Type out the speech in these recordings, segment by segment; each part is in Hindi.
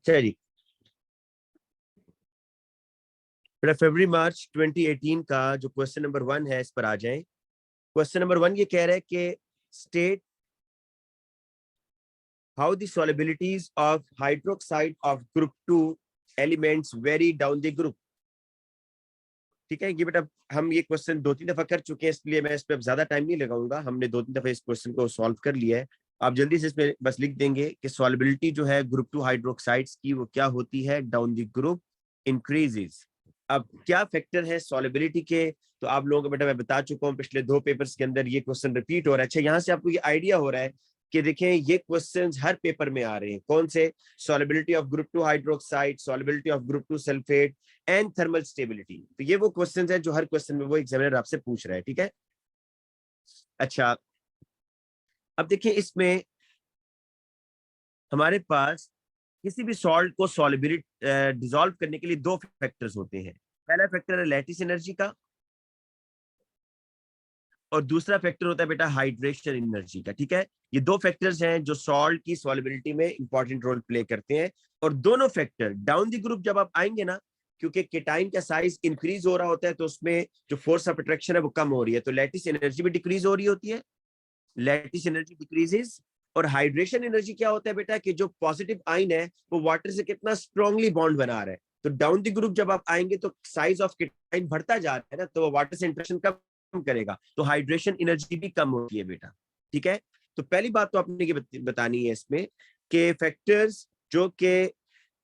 चलिए बेटा फरवरी मार्च 2018 का जो क्वेश्चन नंबर 1 है इस पर आ जाएं। क्वेश्चन नंबर 1 ये कह रहा है कि state how the solubilities of hydroxide of group 2 elements vary down the group. ठीक है, ये बेटा हम ये क्वेश्चन 2-3 दफा कर चुके हैं, इसलिए मैं इस पर ज्यादा टाइम नहीं लगाऊंगा। हमने 2-3 दफा इस क्वेश्चन को सॉल्व कर लिया है। आप जल्दी से इसमें बस लिख देंगे कि सॉल्युबिलिटी जो है ग्रुप 2 हाइड्रोक्साइड्स की वो क्या होती है, डाउन द ग्रुप इंक्रीजेस। अब क्या फैक्टर है सॉल्युबिलिटी के, तो आप लोगों को बेटा मैं बता चुका हूँ पिछले 2 पेपर्स के अंदर ये क्वेश्चन रिपीट हो रहा है। अच्छा, यहाँ से आपको ये आइडिया हो रहा है कि देखें ये क्वेश्चंस हर पेपर में आ रहे हैं। कौन से? Solubility of group 2 hydroxide, solubility of group 2 sulphate and thermal stability. तो ये वो क्वेश्चंस हैं जो हर क्वेश्चन में वो एग्जामिनर आपसे पूछ रहा है। ठीक है, अच्छा अब देखिए इसमें हमारे पास किसी भी सॉल्ट को सॉल्युबिलिटी डिसॉल्व करने के लिए 2 फैक्टर्स होते हैं। पहला फैक्टर है लैटिस एनर्जी का और दूसरा फैक्टर होता है बेटा हाइड्रेशन एनर्जी का। ठीक है, ये 2 फैक्टर्स हैं जो सॉल्ट की सॉल्युबिलिटी में इंपॉर्टेंट रोल प्ले करते हैं। और दोनों फैक्टर डाउन द ग्रुप जब आप आएंगे ना, क्योंकि केटाइन का साइज इंक्रीज हो रहा होता है तो उसमें जो फोर्स ऑफ अट्रैक्शन है वो कम हो रही है, तो लैटिस एनर्जी भी डिक्रीज हो रही होती है। Lattice energy decreases. और हाइड्रेशन एनर्जी क्या होता है बेटा कि जो पॉजिटिव आइन है वो वाटर से कितना स्ट्रांगली बॉन्ड बना रहा है। तो डाउन द ग्रुप जब आप आएंगे तो साइज ऑफ केटाइन बढ़ता जा रहा है ना, तो वो वाटर से इंटरेक्शन कम करेगा, तो हाइड्रेशन एनर्जी भी कम होती है बेटा। ठीक है, तो पहली बात तो आपने ये बतानी है इसमें कि फैक्टर्स जो कि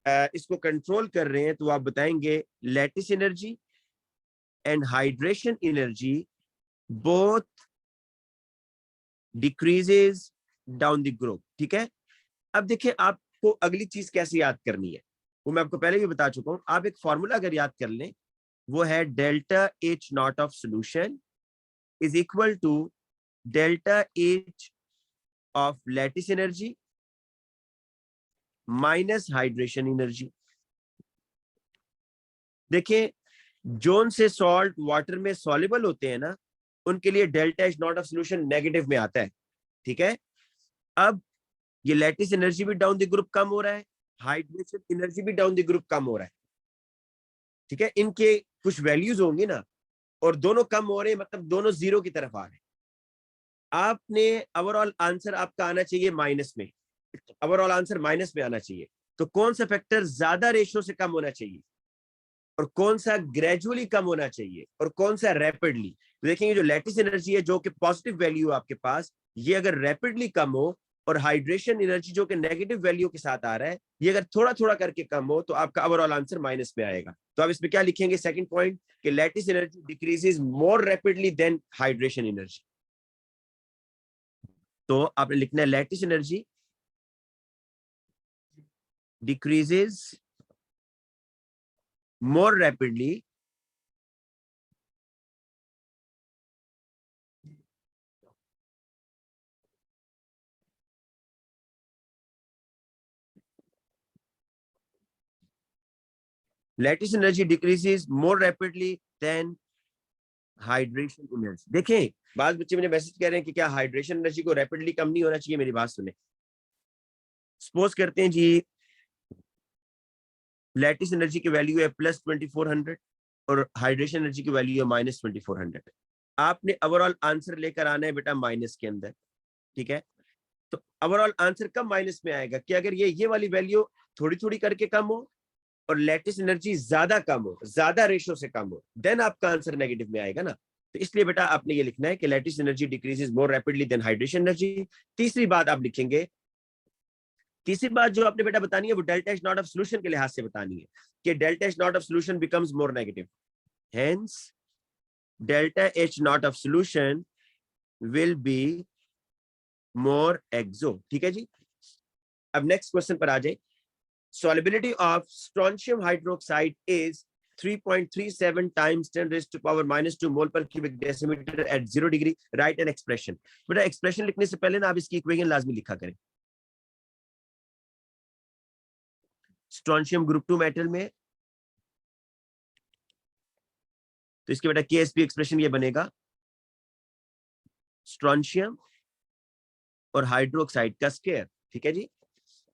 इसको कंट्रोल कर रहे हैं, तो आप बताएंगे lattice energy and hydration energy both decreases down the group. ठीक है, अब देखिए आपको अगली चीज कैसे याद करनी है वो मैं आपको पहले भी बता चुका हूं। आप एक फॉर्मूला अगर याद कर लें, वो है delta H naught of solution is equal to delta H of lattice energy minus hydration energy. देखिए जोन से सॉल्ट वाटर में सॉल्युबल होते हैं ना, उनके लिए delta H naught of solution negative में आता है। ठीक है, अब ये लैटिस एनर्जी भी डाउन द ग्रुप कम हो रहा है, हाइड्रेशन एनर्जी भी डाउन द ग्रुप कम हो रहा है। ठीक है, इनके कुछ वैल्यूज होंगी ना, और दोनों कम हो रहे हैं, मतलब दोनों जीरो की तरफ आ रहे हैं। आपने ओवरऑल आंसर आपका आना चाहिए माइनस में, ओवरऑल आंसर माइनस में आना चाहिए। तो कौन सा फैक्टर ज्यादा रेशियो से कम होना चाहिए और कौन सा ग्रेजुअली कम होना चाहिए और कौन सा रैपिडली? तो देखेंगे जो लैटिस एनर्जी है जो कि पॉजिटिव वैल्यू है आपके पास, ये अगर रैपिडली कम हो, और हाइड्रेशन एनर्जी जो कि नेगेटिव वैल्यू के साथ आ रहा है, ये अगर थोड़ा थोड़ा करके कम हो, तो आपका ओवरऑल आंसर माइनस में आएगा। तो आप इसमें क्या लिखेंगे? सेकंड पॉइंट कि lattice energy decreases more rapidly than hydration energy. तो आपने लिखना है lattice energy decreases more rapidly lattice energy decreases more rapidly than hydration energy. देखें बाद बच्चे मुझे मैसेज कर रहे हैं कि क्या हाइड्रेशन एनर्जी को रैपिडली कम नहीं होना चाहिए। मेरी बात सुने, सपोज करते हैं जी लैटिस एनर्जी की वैल्यू है +2400 और हाइड्रेशन एनर्जी की वैल्यू है -2400। आपने ओवरऑल आंसर लेकर आना है बेटा माइनस के अंदर। ठीक है, तो ओवरऑल आंसर कब माइनस में आएगा कि अगर ये वाली वैल्यू थोड़ी थोड़ी करके कम हो और लैटिस एनर्जी ज्यादा कम हो, ज्यादा रेशियो से कम हो, देन आपका आंसर नेगेटिव में आएगा ना। तो इसलिए बेटा आपने ये लिखना है कि lattice energy decreases more rapidly than hydration energy. तीसरी बात आप लिखेंगे, तीसरी बात जो आपने बेटा बतानी है वो delta H naught of solution के लिहाज से बतानी है कि delta H naught of solution becomes more negative, hence delta H naught of solution will be more exo. ठीक है जी, अब नेक्स्ट क्वेश्चन पर आ जाए। solubility of strontium hydroxide is 3.37 times 10 raised to power -2 mole per cubic decimeter at 0 degree. Write an expression. बेटा एक्सप्रेशन लिखने से पहले ना आप इसकी इक्वेशन लाजमी लिखा करें। स्ट्रॉन्शियम ग्रुप 2 मेटल में, तो इसके बेटा केएसपी एक्सप्रेशन ये बनेगा स्ट्रॉन्शियम और हाइड्रोक्साइड का स्क्वायर। ठीक है जी,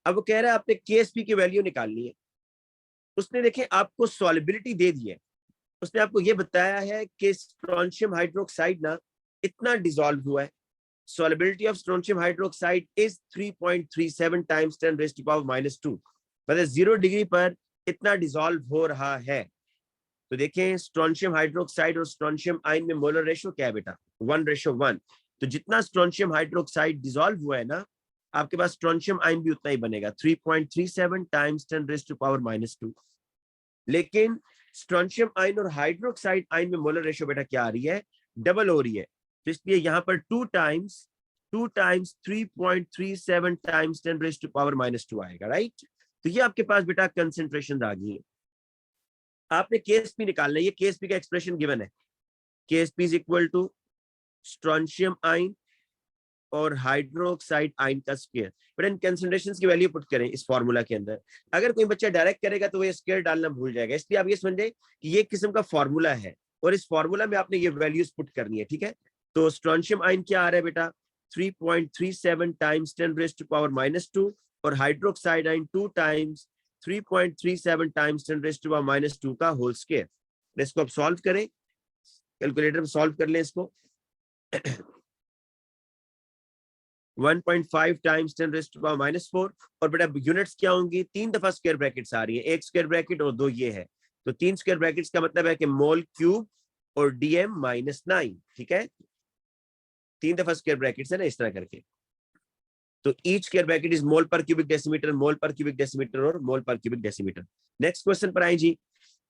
अब वो कह रहा है आपने KSP की वैल्यू निकालनी है। उसने देखें आपको सॉल्युबिलिटी दे दी है, उसने आपको ये बताया है कि स्ट्रोंशियम हाइड्रोक्साइड ना इतना डिसॉल्व हुआ है, solubility of strontium hydroxide is 3.37 times 10 raised to power -2, मतलब 0 डिग्री पर इतना डिसॉल्व हो रहा है। तो देखें स्ट्रोंशियम हाइड्रोक्साइड और स्ट्रोंशियम आयन में मोलर रेशो क्या है बेटा, 1:1। तो जितना स्ट्रोंशियम हाइड्रोक्साइड डिसॉल्व हुआ है ना, आपके पास स्ट्रोंशियम आयन भी उतना ही बनेगा, 3.37 टाइम्स 10 रेज़्ड टू पावर -2। लेकिन स्ट्रोंशियम आयन और हाइड्रोक्साइड आयन में मोलर रेशो बेटा क्या आ रही है, डबल हो रही है। तो इसलिए यहाँ पर 2 times 3.37 times 10 raised to power -2 आएगा, राइट। तो ये आपके पास बेटा कंसेंट्रेशन आ गई है। आपने KSP निकालना है, ये KSP का एक्सप्रेशन गिवन है, KSP is equal to strontium ion और हाइड्रोक्साइड आयन का स्क्वायर। बट इन कंसंट्रेशंस की वैल्यू पुट करें इस फार्मूला के अंदर। अगर कोई बच्चा डायरेक्ट करेगा तो वो ये स्क्वायर डालना भूल जाएगा, इसलिए आप ये समझे कि ये किस्म का फार्मूला है और इस फार्मूला में आपने ये वैल्यूज पुट करनी है, ठीक है। तो स्ट्रोंशियम आयन क्या आ रहा है बेटा, 3.37 टाइम्स 10 रेज़्ड टू पावर -2 और hydroxide ion 2 times 3.37 times 10 raised to power -2 का होल स्क्वायर। इसको आप सॉल्व करें, कैलकुलेटर में सॉल्व कर लें इसको। 1.5 टाइम्स 10 रेज़्ड टू पावर -4 और बेटा यूनिट्स क्या होंगी, 3 दफा स्क्वायर ब्रैकेट्स आ रही है, एक स्क्वायर ब्रैकेट और 2 ये है, तो 3 स्क्वायर ब्रैकेट्स का मतलब है कि मोल क्यूब और DM -9, ठीक है। 3 दफा स्क्वायर ब्रैकेट्स है ना, इस तरह करके। तो each square bracket is mole पर क्यूबिक डेसीमीटर, मोल पर क्यूबिक डेसीमीटर और मोल पर क्यूबिक डेसीमीटर। नेक्स्ट क्वेश्चन पर आए जी।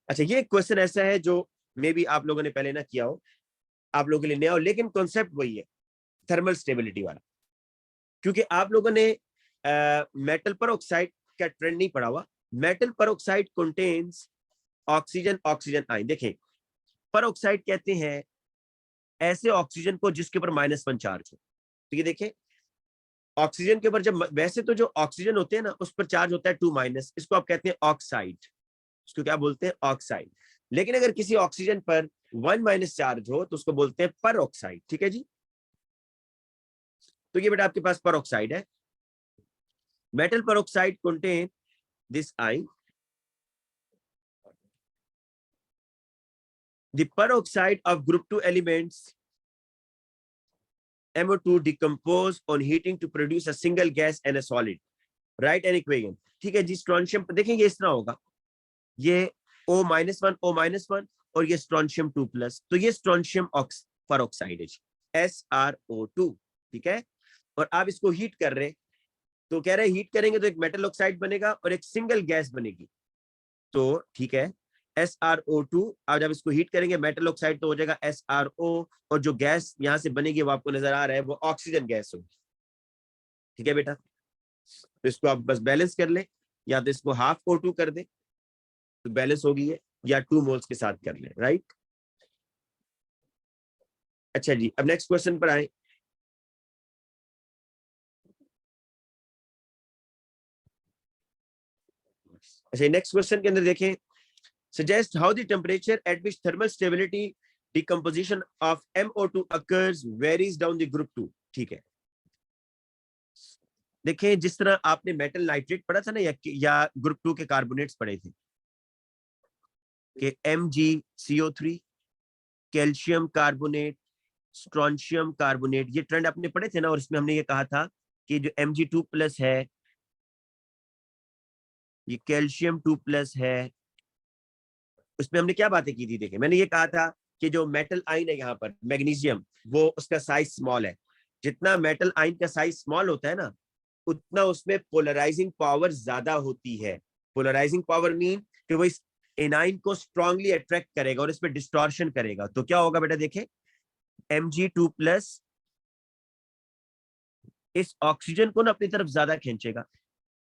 अच्छा, ये क्वेश्चन ऐसा है जो मे बी आप लोगों ने पहले ना किया हो, आप लोगों के लिए नया हो, लेकिन कॉन्सेप्ट वही है, थर्मल स्टेबिलिटी वाला। क्योंकि आप लोगों ने मेटल परऑक्साइड का ट्रेंड नहीं पढ़ा हुआ। Metal peroxide contains oxygen oxygen ion. देखें, परऑक्साइड कहते हैं ऐसे ऑक्सीजन को जिसके ऊपर -1 चार्ज हो। तो ये देखें, ऑक्सीजन के ऊपर जब, वैसे तो जो ऑक्सीजन होते हैं ना उस पर चार्ज होता है 2-, इसको आप कहते हैं ऑक्साइड, इसको क्या बोलते हैं, ऑक्साइड। लेकिन अगर किसी ऑक्सीजन पर 1- चार्ज हो तो उसको बोलते हैं परऑक्साइड, ठीक है जी। तो ये बेटा आपके पास परऑक्साइड है। Metal peroxide contain this ion, the peroxide of group 2 elements MO2 decompose on heating to produce a single gas and a solid, write an equation। ठीक है जी। स्ट्रोंशियम देखेंगे इस तरह होगा, ये O-1 O-1 और ये स्ट्रोंशियम 2+, तो ये स्ट्रोंशियम परऑक्साइड है, SrO2, ठीक है। और आप इसको हीट कर रहे, तो कह रहे हैं हीट करेंगे तो एक मेटल ऑक्साइड बनेगा और एक सिंगल गैस बनेगी, तो ठीक है SrO2। अब जब इसको हीट करेंगे मेटल ऑक्साइड तो हो जाएगा SrO, और जो गैस यहां से बनेगी वो आपको नजर आ रहा है, वो ऑक्सीजन गैस होगी, ठीक है बेटा। तो इसको आप बस बैलेंस कर ले, या तो इसको हाफ O2 कर दे तो बैलेंस होगी है, या 2 मोल्स के साथ कर ले, राइट। अच्छा जी, अब नेक्स्ट क्वेश्चन पर आए। अच्छा, नेक्स्ट क्वेश्चन के अंदर देखें, suggest how the temperature at which thermal stability decomposition of MO2 occurs varies down the group 2, ठीक है। देखें, जिस तरह आपने मेटल नाइट्रेट पढ़ा था ना, या ग्रुप 2 के कार्बोनेट्स पढ़े थे कि MgCO3, calcium carbonate, strontium carbonate, ये ट्रेंड आपने पढ़े थे ना, और इसमें हमने ये कहा था कि जो Mg2+ है, ये कैल्शियम 2+ है, उसमें हमने क्या बातें की थी। देखें, मैंने ये कहा था कि जो मेटल आयन है यहाँ पर मैग्नीशियम, वो उसका साइज स्मॉल है। जितना मेटल आयन का साइज स्मॉल होता है ना, उतना उसमें पोलराइजिंग पावर ज्यादा होती है। पोलराइजिंग पावर मीन कि वो इस एनाइन को स्ट्रांगली अट्रैक्ट करेगा और इसमें डिस्टॉर्शन करेगा। तो क्या होगा बेटा, देखें Mg2+ इस ऑक्सीजन को ना अपनी तरफ ज्यादा खींचेगा,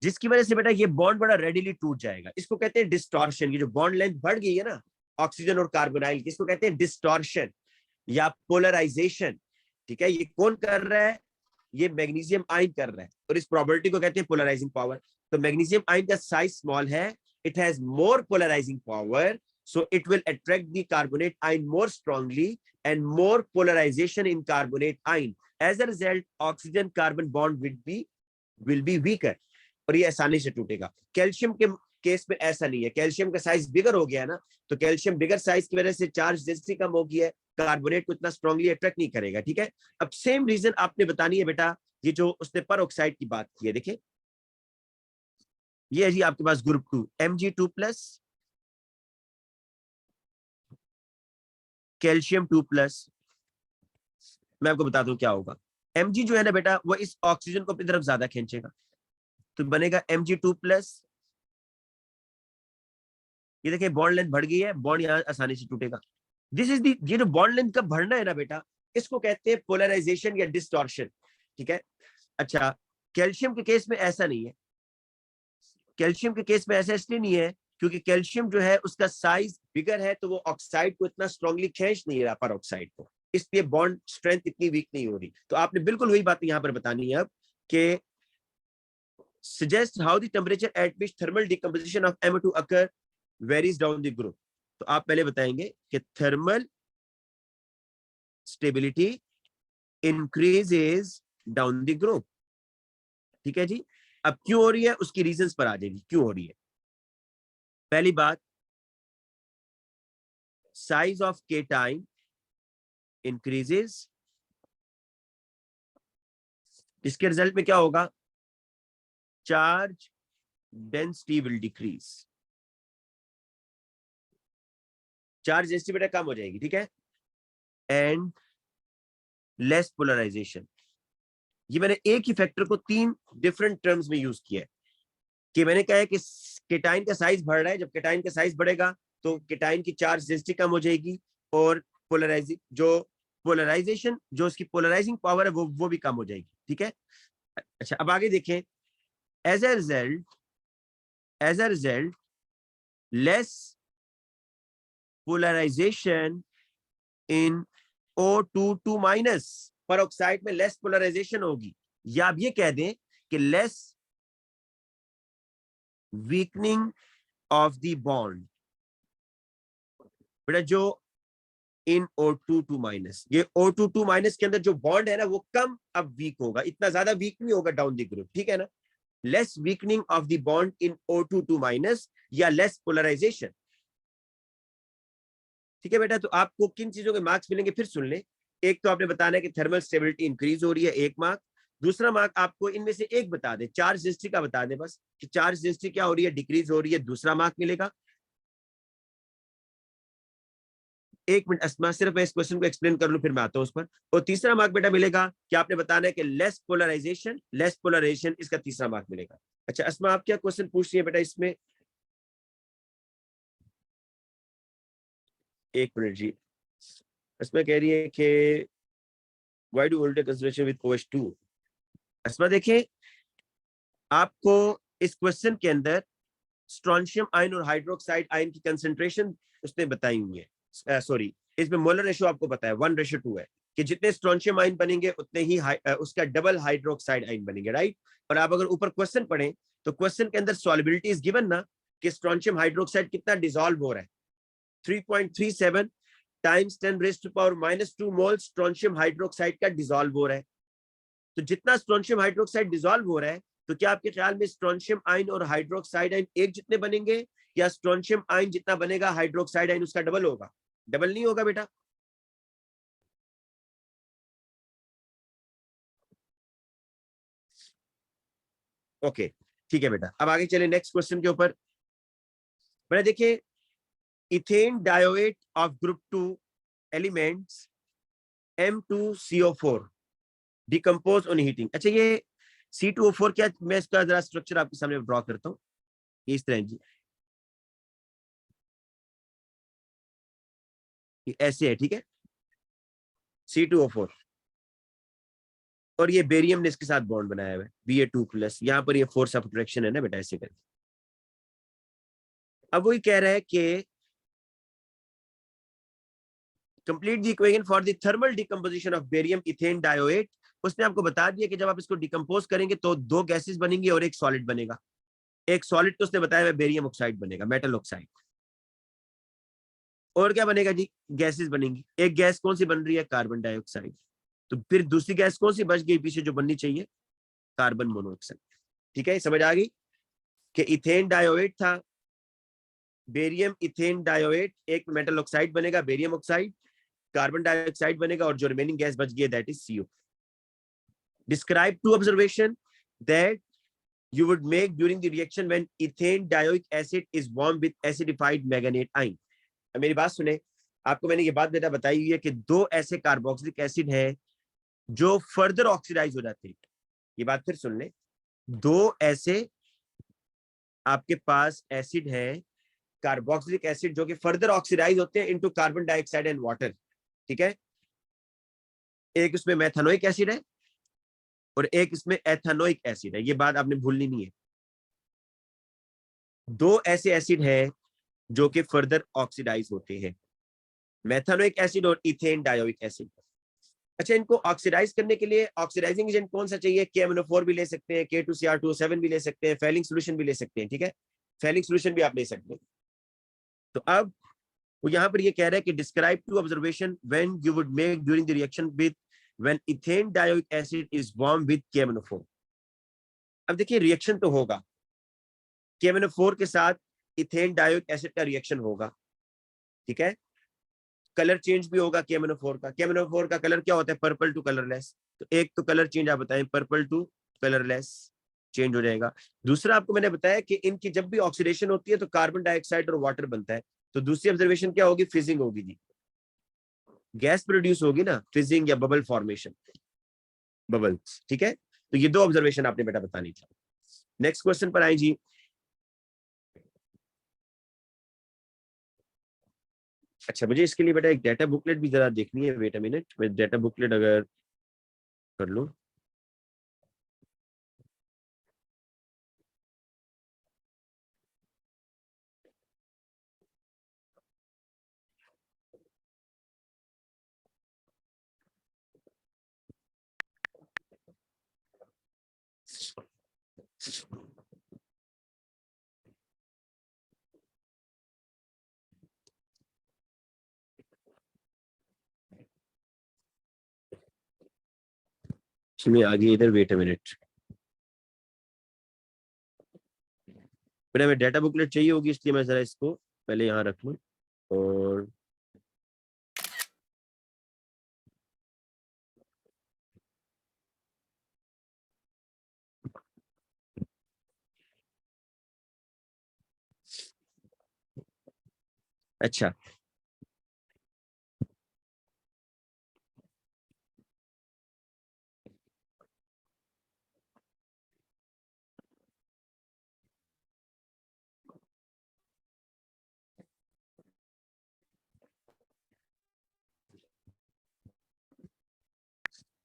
जिसकी वजह से बेटा ये बॉन्ड बड़ा रेडिली टूट जाएगा। इसको कहते हैं डिस्टॉर्शन। ये जो बॉन्ड लेंथ बढ़ गई है ना ऑक्सीजन और कार्बोनाइल की, इसको कहते हैं डिस्टॉर्शन या पोलराइजेशन, ठीक है। ये कौन कर रहा है, ये मैग्नीशियम आयन कर रहा है, और इस प्रॉपर्टी को कहते हैं पोलराइजिंग पावर। तो मैग्नीशियम आयन का साइज स्मॉल है, it has more polarising power, so it will attract the carbonate ion more strongly and more polarization in carbonate ion. As a result, oxygen carbon bond will be weaker. और ये आसानी से टूटेगा। कैल्शियम के केस में ऐसा नहीं है, कैल्शियम का साइज बिगर हो गया ना, तो कैल्शियम बिगर साइज की वजह से चार्ज डेंसिटी कम हो गया है, कार्बोनेट को इतना स्ट्रांगली अट्रैक्ट नहीं करेगा। ठीक है, अब सेम रीजन आपने बतानी है बेटा, ये जो उसने पर ऑक्साइड की बात की है, देखिए ये है जी आपके पास ग्रुप 2 Mg2+, कैल्शियम 2+। मैं आपको बता दूं क्या होगा, Mg जो है ना बेटा, वो इस ऑक्सीजन को अपनी तरफ ज्यादा खींचेगा, तो बनेगा Mg2+। ये देखिए बॉन्ड लेंथ बढ़ गई है, बॉन्ड यहाँ आसानी से टूटेगा। दिस इज दी, ये जो बॉन्ड लेंथ का बढ़ना है ना बेटा, इसको कहते हैं पोलराइजेशन या डिस्टॉर्शन। ठीक है, अच्छा कैल्शियम के केस में ऐसा नहीं है, कैल्शियम के केस में ऐसा इसलिए नहीं है क्योंकि कैल्शियम जो है उसका साइज बिगर है, तो वो ऑक्साइड को इतना स्ट्रांगली खींच नहीं रहा पर ऑक्साइड को, इसलिए बॉन्ड स्ट्रेंथ इतनी वीक नहीं हो रही। तो आपने बिल्कुल वही बात यहाँ पर बतानी है अब कि suggest how the temperature at which thermal decomposition of MO2 occur varies down the group। तो आप पहले बताएंगे कि thermal stability increases down the group. ठीक है जी, अब क्यों हो रही है उसकी रीजंस पर आ जाएगी क्यों हो रही है। पहली बात, साइज ऑफ केटाइन इंक्रीजेस, इसके रिजल्ट में क्या होगा, charge density will decrease, charge density बेटा कम हो जाएगी। ठीक है, एंड लेस पोलराइजेशन। ये मैंने एक ही फैक्टर को 3 डिफरेंट टर्म्स में यूज किया है कि मैंने कहा है कि केटाइन का साइज बढ़ रहा है, जब केटाइन का साइज बढ़ेगा तो केटाइन की चार्ज डेंसिटी कम हो जाएगी और पोलराइजेशन जो उसकी पोलराइजिंग पावर है वो भी कम हो जाएगी। ठीक है, अच्छा अब आगे देखें, as a result less polarisation in O2 पर ऑक्साइड में लेस पोलराइजेशन होगी, या आप ये कह दें कि less weakening of the bond. बेटा जो इन O2 ये O2 के अंदर जो बॉन्ड है ना वो कम अब वीक होगा, इतना ज्यादा वीक नहीं होगा डाउन द ग्रुप। ठीक है ना, less weakening of the bond in O2 या लेस पोलराइजेशन। ठीक है बेटा, तो आपको किन चीजों के मार्क्स मिलेंगे फिर सुन ले। एक तो आपने बताना है कि थर्मल स्टेबिलिटी इंक्रीज हो रही है, 1 मार्क। दूसरा मार्क आपको इनमें से एक बता दे, चार्ज डेंसिटी का बता दे बस कि चार्ज डेंसिटी क्या हो रही है, डिक्रीज हो रही है, दूसरा मार्क मिलेगा। 1 मिनट अस्मा, सिर्फ मैं इस क्वेश्चन को एक्सप्लेन कर लूं फिर मैं आता हूं उस पर। और तीसरा मार्क बेटा मिलेगा कि आपने बताना है कि लेस पोलराइजेशन, इसका तीसरा मार्क मिलेगा। अच्छा अस्मा, आप क्या क्वेश्चन पूछ रही है बेटा इसमें? 1 मिनट जी, इसमें कह रही है कि why do voltage consideration with OH2। अस्मा देखिए, आपको इस क्वेश्चन के अंदर स्ट्रॉन्शियम आयन और हाइड्रोक्साइड आयन की कंसेंट्रेशन उसने बताई हुई है, सॉरी इसमें मोलर रेशियो आपको पता है 1:2 है, कि जितने स्ट्रॉन्शियम आयन बनेंगे उतने ही उसका डबल हाइड्रोक्साइड आयन बनेंगे, राइट। और आप अगर ऊपर क्वेश्चन पढ़ें तो क्वेश्चन के अंदर सॉल्युबिलिटी इज गिवन ना, कि स्ट्रॉन्शियम हाइड्रोक्साइड कितना डिसॉल्व हो रहा है, 3.37 टाइम्स 10⁻⁻² मोल स्ट्रॉन्शियम हाइड्रोक्साइड का डिसॉल्व हो रहा है। तो जितना स्ट्रॉन्शियम हाइड्रोक्साइड डिसॉल्व हो रहा है, तो क्या आपके ख्याल में स्ट्रॉन्शियम आयन और हाइड्रोक्साइड आयन एक जितने बनेंगे, या स्ट्रॉन्शियम आयन जितना बनेगा हाइड्रोक्साइड आयन उसका डबल होगा? डबल नहीं होगा बेटा। ओके ठीक है बेटा, अब आगे चले नेक्स्ट क्वेश्चन के ऊपर। बेटा देखिए, ethanedioate of group 2 elements M2CO4 decompose on heating. अच्छा ये C2O4 क्या, मैं इसका जरा स्ट्रक्चर आपके सामने ड्रॉ करता हूँ, इस तरह जी, ऐसे है। ठीक है, C2O4 और ये बेरियम ने इसके साथ बॉन्ड बनाया हुआ है Ba2+, यहाँ पर ये फोर्स ऑफ अट्रैक्शन है ना बेटा, ऐसे करके। अब वही कह रहा है कि complete the equation for the thermal decomposition of barium ethane डायोएट। उसने आपको बता दिया कि जब आप इसको डिकम्पोज करेंगे तो 2 गैसेस बनेंगी और एक सॉलिड बनेगा। एक सॉलिड तो उसने बताया बेरियम ऑक्साइड बनेगा, मेटल ऑक्साइड। और क्या बनेगा जी, गैसेस बनेंगी। एक गैस कौन सी बन रही है, कार्बन डाइऑक्साइड। तो फिर दूसरी गैस कौन सी बच गई पीछे जो बननी चाहिए, कार्बन मोनोऑक्साइड। ठीक है, समझ आ गई कि इथेन डायोएट था, बेरियम इथेन डायोएट, एक मेटल ऑक्साइड बनेगा बेरियम ऑक्साइड, कार्बन डाइऑक्साइड बनेगा और जो रिमेनिंग गैस बच गई that is CO। Describe two observation that you would make during the reaction when ethane dioic acid is warmed with acidified manganate ion। अब मेरी बात सुने, आपको मैंने ये बात बेटा बताई हुई है कि दो ऐसे कार्बोक्सिलिक एसिड है जो फर्दर ऑक्सीडाइज हो जाते हैं। ये बात फिर सुन ले, दो ऐसे आपके पास एसिड है कार्बोक्सिलिक एसिड जो कि फर्दर ऑक्सीडाइज होते हैं into carbon dioxide and water. ठीक है, एक उसमें मेथानोइक एसिड है और एक इसमें एथानोइक एसिड है, ये बात आपने भूलनी नहीं है। दो ऐसे एसिड हैं जो कि फर्दर ऑक्सीडाइज होते हैं, मेथानोइक एसिड और इथेन डायोइक एसिड। अच्छा, इनको ऑक्सीडाइज करने के लिए ऑक्सीडाइजिंग एजेंट कौन सा चाहिए? KMnO4 भी ले सकते हैं, K2Cr2O7 भी ले सकते हैं, फैलिंग सोल्यूशन भी ले सकते हैं। ठीक है, फैलिंग सोल्यूशन भी आप ले सकते हैं। तो अब वो यहाँ पर ये कह रहा है कि describe two observation when you would make during the reaction with when ethane dioic acid is warm with KMnO4। अब देखिए रिएक्शन तो होगा, KMnO4 के साथ इथेन डायोइक एसिड का रिएक्शन होगा। ठीक है, कलर चेंज भी होगा KMnO4 का। KMnO4 का कलर क्या होता है? Purple to colourless. तो एक तो कलर चेंज आप बताएं, पर्पल टू कलरलेस चेंज हो जाएगा। दूसरा आपको मैंने बताया कि इनकी जब भी ऑक्सीडेशन होती है तो कार्बन डाइऑक्साइड और वाटर बनता है। तो दूसरी ऑब्जर्वेशन क्या होगी? फिजिंग होगी जी, गैस प्रोड्यूस होगी ना, फिजिंग या बबल फॉर्मेशन, बबल्स। ठीक है, तो ये दो ऑब्जर्वेशन आपने बेटा बतानी थी। नेक्स्ट क्वेश्चन पर आए जी। अच्छा, मुझे इसके लिए बेटा एक डाटा बुकलेट भी जरा देखनी है। वेट अ मिनट, मैं डाटा बुकलेट अगर कर लूं। इसमें आगे इधर, वेट अ मिनट बेटा, मैं डाटा बुकलेट चाहिए होगी इसलिए मैं जरा इसको पहले यहाँ रख लूं। और अच्छा,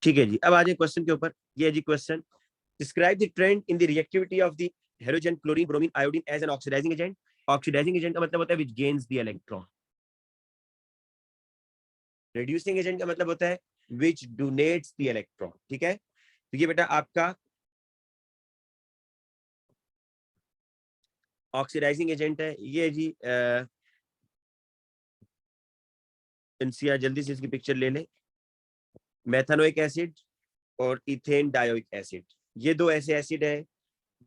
ठीक है जी, अब आ जाए क्वेश्चन के ऊपर। ये जी question, describe the trend in the reactivity of the halogen chlorine bromine iodine as an oxidising agent. Oxidising agent का मतलब होता है which gains the electron. Reducing agent का मतलब होता है विच डोनेट्स द इलेक्ट्रॉन। ठीक है, तो ये बेटा आपका ऑक्सीडाइजिंग एजेंट है। ये जी इंसिया जल्दी से इसकी पिक्चर ले ले। मेथानोइक एसिड और इथेन डायोइक एसिड, ये दो ऐसे एसिड है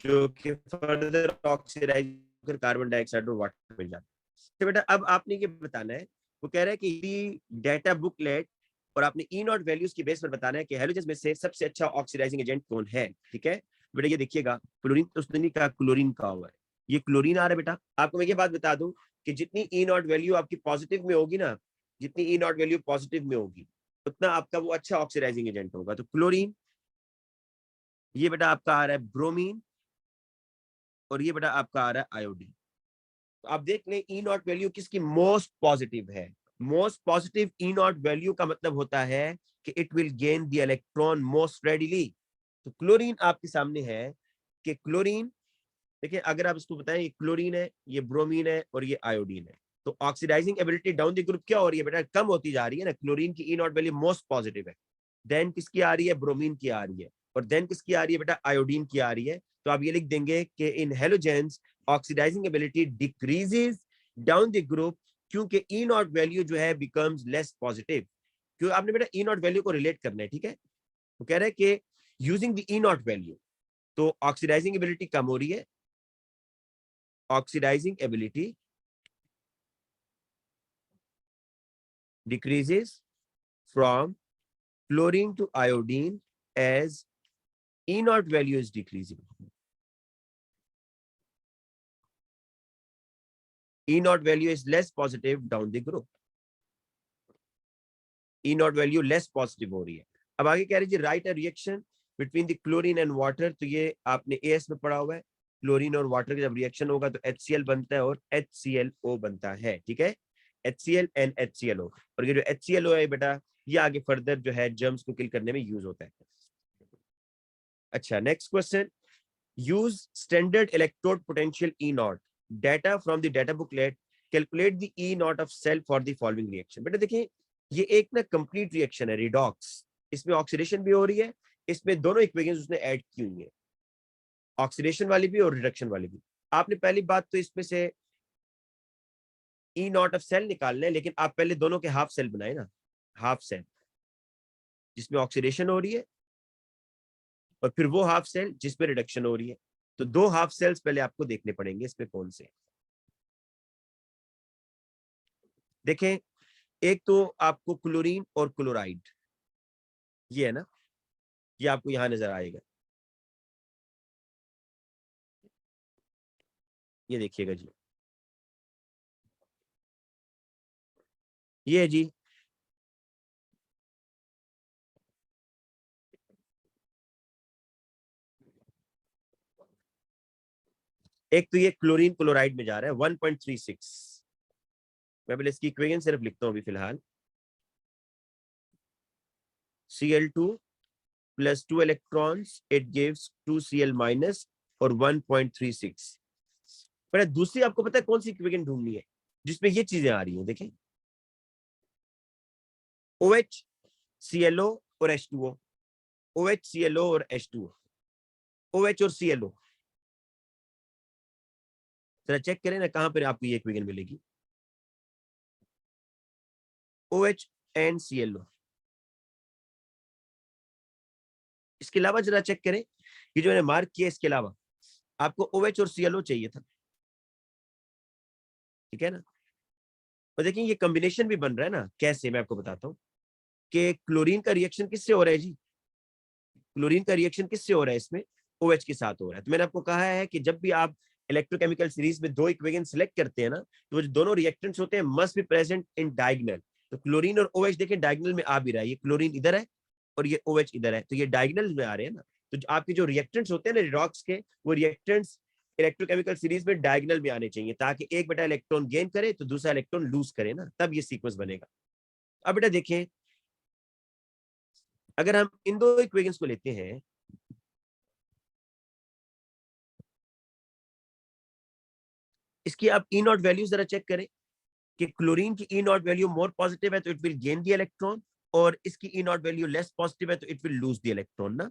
जो कि फर्दर ऑक्सीडाइज कर कार्बन डाइऑक्साइड और वाटर मिल जाता है। तो बेटा अब आपने ये बताना है, वो कह रहा है कि डाटा बुकलेट और आपने ई नॉट वैल्यूज की बेस पर बताना है कि हैलोजन में से सबसे अच्छा ऑक्सीडाइजिंग एजेंट कौन है। ठीक है बेटा, ये देखिएगा क्लोरीन, तो उसने नहीं कहा क्लोरीन का हुआ है, ये क्लोरीन आ रहा है बेटा। आपको मैं ये बात बता दूं कि जितनी ई नॉट वैल्यू आपकी पॉजिटिव में होगी ना, जितनी ई नॉट वैल्यू पॉजिटिव में होगी उतना आपका वो अच्छा ऑक्सीडाइजिंग एजेंट होगा। तो क्लोरीन, ये बेटा आपका आ रहा है ब्रोमीन, और ये बेटा आपका आ रहा है आयोडीन। तो आप देख लें ई नॉट वैल्यू किसकी मोस्ट पॉजिटिव है। मोस्ट पॉजिटिव ई नॉट वैल्यू का मतलब होता है कि it will gain the electron most readily. तो क्लोरीन आपके सामने है कि क्लोरीन, देखिए अगर आप इसको बताएं, ये क्लोरीन है, ये ब्रोमीन है और ये आयोडीन है। तो oxidising ability down the group क्या हो रही है बेटा? कम होती जा रही है ना। क्लोरीन की ई नॉट वैल्यू मोस्ट पॉजिटिव है, देन किसकी आ रही है? ब्रोमीन की आ रही है, और देन किसकी आ रही है बेटा? आयोडीन की आ रही है। तो आप ये लिख देंगे कि इन halogens oxidising ability decreases down the group, क्योंकि ई नॉट वैल्यू जो है बिकम्स लेस पॉजिटिव। क्यों? आपने बेटा ई नॉट वैल्यू को रिलेट करना है। ठीक है, वो कह रहे हैं कि using the E naught value, तो ऑक्सीडाइजिंग एबिलिटी कम हो रही है, oxidising ability decreases from chlorine to iodine as E naught value is decreasing. E naught value is less positive down the group. E naught value less positive हो रही है. अब आगे कह रही है right a reaction between the chlorine and water. तो ये आपने एएस में पढ़ा हुआ है. क्लोरीन और वाटर का जब रिएक्शन होगा तो HCl बनता है और HClO बनता है. ठीक है, HCl and HClO. और ये जो HClO है बेटा, ये आगे फर्दर जो है जर्म्स को किल करने में यूज होता है. अच्छा, next question. use standard electrode potential E naught data from the data booklet, calculate the E naught of cell for the following reaction. बेटा देखिए, ये एक ना कंप्लीट रिएक्शन है, रिडॉक्स. इसमें ऑक्सीडेशन भी हो रही है, इसमें दोनों इक्वेशंस उसने ऐड की हुई है, ऑक्सीडेशन वाली भी और रिडक्शन वाली भी. आपने पहली बात तो इसमें से E naught ऑफ सेल निकालना है, लेकिन आप पहले दोनों के हाफ सेल बनाए ना, हाफ सेल जिसमें ऑक्सीडेशन हो रही है और फिर वो हाफ सेल जिसपे रिडक्शन हो रही है. तो दो हाफ सेल्स पहले आपको देखने पड़ेंगे, इसमें कौन से. देखें, एक तो आपको क्लोरीन और क्लोराइड, ये है ना, ये आपको यहां नजर आएगा. ये देखिएगा जी, ये है जी. एक तो ये क्लोरीन क्लोराइड में जा रहा है 1.36. मैं पहले इसकी इक्वेशन सिर्फ लिखता हूं अभी फिलहाल. Cl2 plus 2 electrons, it gives 2Cl minus और 1.36. पर दूसरी आपको पता है कौन सी इक्वेशन ढूंढनी है जिसमें ये चीजें आ रही हैं. देखें, OH ClO और H2O, OH ClO और H2O, OH और ClO. जरा चेक करें ना कहां पर आपको ये इक्वेशन मिलेगी. OH and ClO. इसके अलावा जरा चेक करें, ये जो मैंने मार्क किया इसके अलावा आपको OH और ClO चाहिए था. ठीक है ना. और देखिए ये कॉम्बिनेशन भी बन रहा है ना, कैसे मैं आपको बताता हूँ कि क्लोरीन का रिएक्शन किससे हो रहा है जी. क्लोरीन का रिएक्शन किससे हो रहा है, इसमें OH के साथ हो रहा है. तो मैंने आपको कहा है कि जब भी आप इलेक्ट्रोकेमिकल सीरीज में दो इक्वेशन सिलेक्ट करते हैं ना, तो जो दोनों रिएक्टेंट्स होते हैं must be present in diagonal. तो क्लोरीन और OH देखिए डायगोनल में आ भी रहा है, ये क्लोरीन इधर है और ये OH इधर है, तो ये डायगोनल में आ रहे हैं ना. तो आपके जो रिएक्टेंट्स होते हैं ना रिडॉक्स के, वो रिएक्टेंट्स इलेक्ट्रोकेमिकल सीरीज में डायगोनल में आने चाहिए, ताकि एक बेटा इलेक्ट्रॉन गेन करे तो दूसरा इलेक्ट्रॉन लूज करे ना, तब ये सीक्वेंस बनेगा. अब बेटा देखें, अगर हम इन दो इक्वेशंस को लेते हैं, इसकी आप ई नॉट वैल्यू जरा चेक करें कि क्लोरीन की ई नॉट वैल्यू मोर पॉजिटिव है तो it will gain the electron, और इसकी ई नॉट वैल्यू लेस पॉजिटिव है तो it will lose the electron ना.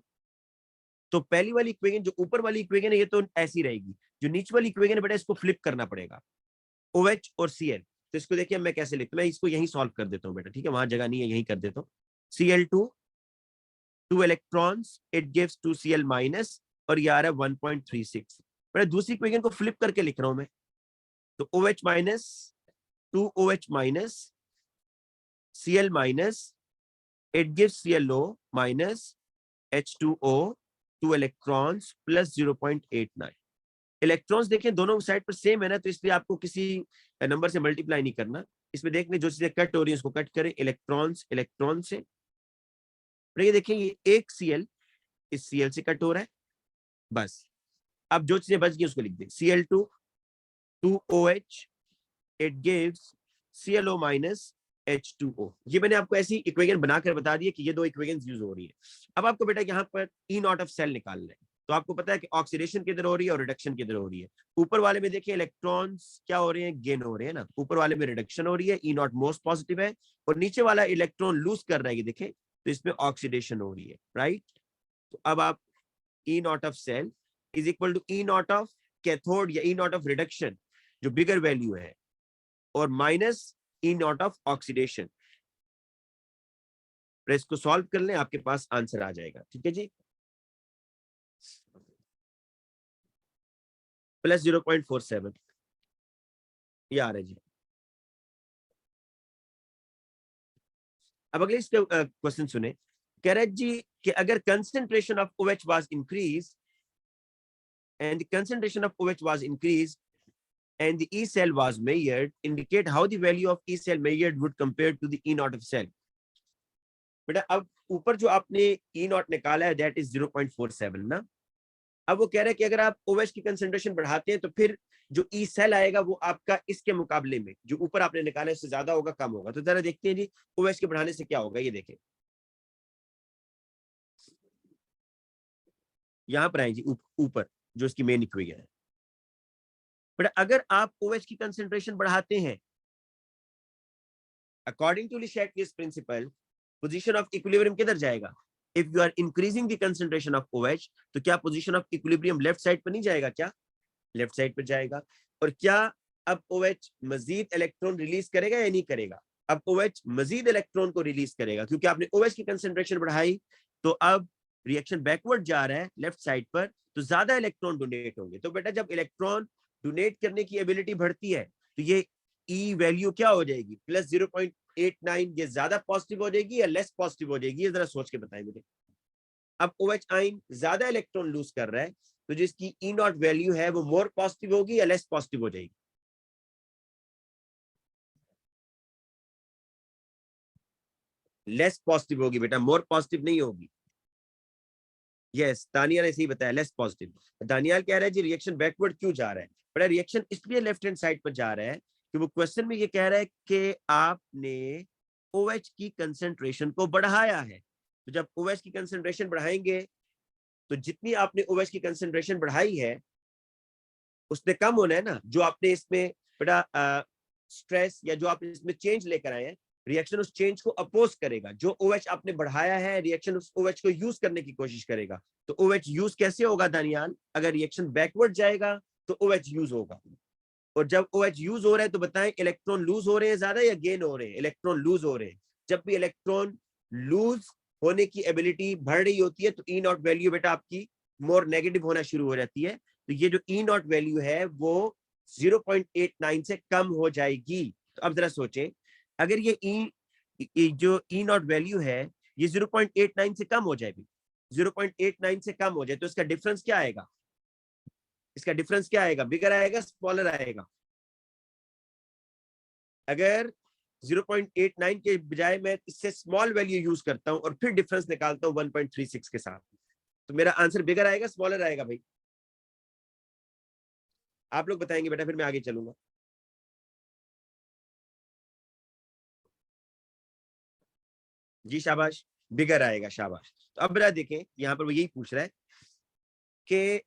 तो पहली वाली इक्वेशन, जो ऊपर वाली इक्वेशन है, ये तो ऐसी रहेगी. जो नीचे वाली इक्वेशन है बेटा, इसको फ्लिप करना पड़ेगा, OH और Cl. तो इसको देखिए मैं कैसे लिखता हूं, मैं इसको यही सॉल्व कर देता हूँ बेटा. ठीक है, वहां जगह नहीं है, यही कर देता हूँ. Cl2 2 electrons, it gives 2Cl minus और ये आ रहा है 1.36. बेटा दूसरी इक्वेशन को फ्लिप करके लिख रहा हूं मैं. तो OH minus 2OH minus Cl minus, it gives ClO minus H2O 2 electrons plus 0.89. Electrons देखें दोनों साइड पर सेम है ना, तो इसलिए आपको किसी नंबर से मल्टीप्लाई नहीं करना. इसमें देखने जो चीजें कट हो रही है उसको कट करें, इलेक्ट्रॉन्स इलेक्ट्रॉन से. ये देखें, ये एक Cl इस Cl से कट हो रहा है, बस. अब जो चीजें बच गई उसको लिख दें. Cl2 2OH, it gives ClO minus H2O. ये मैंने आपको ऐसी इक्वेशन बनाकर बता दी है कि ये दो इक्वेशंस यूज हो रही है. अब आपको बेटा यहाँ पर E नॉट ऑफ सेल निकालना है. तो आपको पता है कि ऑक्सीडेशन किधर हो रही है और रिडक्शन किधर हो रही है. ऊपर वाले में देखिए इलेक्ट्रॉन्स क्या हो रहे हैं, गेन हो रहे हैं ना. ऊपर वाले में रिडक्शन हो रही है, E नॉट मोस्ट पॉजिटिव है, और नीचे वाला इलेक्ट्रॉन लूज कर रहा है, देखें तो इसमें ऑक्सीडेशन हो रही है, राइट. तो अब आप E naught of cell is equal to E naught of cathode या E नॉट ऑफ रिडक्शन, जो बिगर वैल्यू है, और minus E naught of oxidation. इसको सॉल्व कर लें, आपके पास आंसर आ जाएगा. ठीक है जी. प्लस 0.47 ये आ रहा है जी। अब अगले इसके क्वेश्चन सुने, कह रहा है जी कि अगर concentration of OH was increase and the concentration of OH was increased and the E cell was measured, indicate how the value of E cell measured would compare to the E naught of cell. बेटा अब ऊपर जो आपने E naught निकाला है that is 0.47 ना, अब वो कह रहा है कि अगर आप OH की कंसंट्रेशन बढ़ाते हैं तो फिर जो E cell आएगा वो आपका इसके मुकाबले में जो ऊपर आपने निकाला है उससे ज्यादा होगा कम होगा। तो जरा देखते हैं जी OH के बढ़ाने से क्या होगा, ये देखें यहां पर आए जी ऊपर जो इसकी मेन इक्वेशन है। बट अगर आप OH की कंसंट्रेशन बढ़ाते हैं according to Le Chatelier's principle, position of equilibrium किधर जाएगा? If you are increasing the concentration of OH तो क्या position of equilibrium left side पर नहीं जाएगा? क्या लेफ्ट साइड पर जाएगा। और क्या अब OH मजीद इलेक्ट्रॉन रिलीज करेगा या नहीं करेगा? अब OH मजीद इलेक्ट्रॉन को रिलीज करेगा क्योंकि आपने OH की कंसंट्रेशन बढ़ाई, तो अब रिएक्शन बैकवर्ड जा रहा है लेफ्ट साइड पर, तो ज्यादा इलेक्ट्रॉन डोनेट होंगे। तो बेटा जब इलेक्ट्रॉन डोनेट करने की एबिलिटी बढ़ती है तो ये ई वैल्यू क्या हो जाएगी? प्लस 0.89, ये ज्यादा पॉजिटिव हो जाएगी या लेस पॉजिटिव हो जाएगी? ये जरा सोच के बताएं मुझे। अब OH आइन ज्यादा इलेक्ट्रॉन लूज कर रहा है तो जिसकी ई नॉट वैल्यू है वो मोर पॉजिटिव होगी या लेस पॉजिटिव हो जाएगी? लेस पॉजिटिव होगी बेटा, मोर पॉजिटिव नहीं होगी। यस, दानियाल ने सही बताया, लेस पॉजिटिव। दानियाल कह रहा है जी रिएक्शन बैकवर्ड क्यों जा रहा है? बड़ा रिएक्शन इसलिए लेफ्ट हैंड साइड पर जा रहा है कि वो क्वेश्चन में ये कह रहा है कि आपने OH की कंसंट्रेशन को बढ़ाया है। तो जब OH की कंसंट्रेशन बढ़ाएंगे तो जितनी आपने OH की कंसंट्रेशन बढ़ाई है उसने कम होना है ना। जो आपने इसमें बड़ा स्ट्रेस या जो आप इसमें चेंज लेकर आए हैं, रिएक्शन उस चेंज को अपोज करेगा। जो OH आपने बढ़ाया है रिएक्शन उस OH को यूज करने की कोशिश करेगा। तो OH यूज कैसे होगा दानियाल? अगर रिएक्शन बैकवर्ड जाएगा तो OH यूज होगा। और जब OH यूज हो रहा है तो बताएं इलेक्ट्रॉन लूज हो रहे हैं ज्यादा या गेन हो रहे हैं? इलेक्ट्रॉन लूज हो रहे हैं। जब भी इलेक्ट्रॉन लूज होने की एबिलिटी बढ़ रही होती है तो ई नॉट वैल्यू बेटा आपकी मोर नेगेटिव होना शुरू हो जाती है। तो ये जो ई नॉट वैल्यू है वो 0.89 से कम हो जाएगी। तो अब जरा सोचें, अगर ये जो ई नॉट वैल्यू है ये 0.89 से कम हो जाए, 0.89 से कम हो जाए तो इसका डिफरेंस क्या आएगा? इसका डिफरेंस क्या आएगा? बिगर आएगा स्मॉलर आएगा? अगर 0.89 के बजाय मैं इससे स्मॉल वैल्यू यूज करता हूं और फिर डिफरेंस निकालता हूं 1.36 के साथ, तो मेरा आंसर बिगर आएगा स्मॉलर आएगा? भाई आप लोग बताएंगे बेटा, फिर मैं आगे चलूंगा। जी शाबाश, बिगर आएगा, शाबाश। तो अब बेटा देखें यहाँ पर वो यही पूछ रहा है कि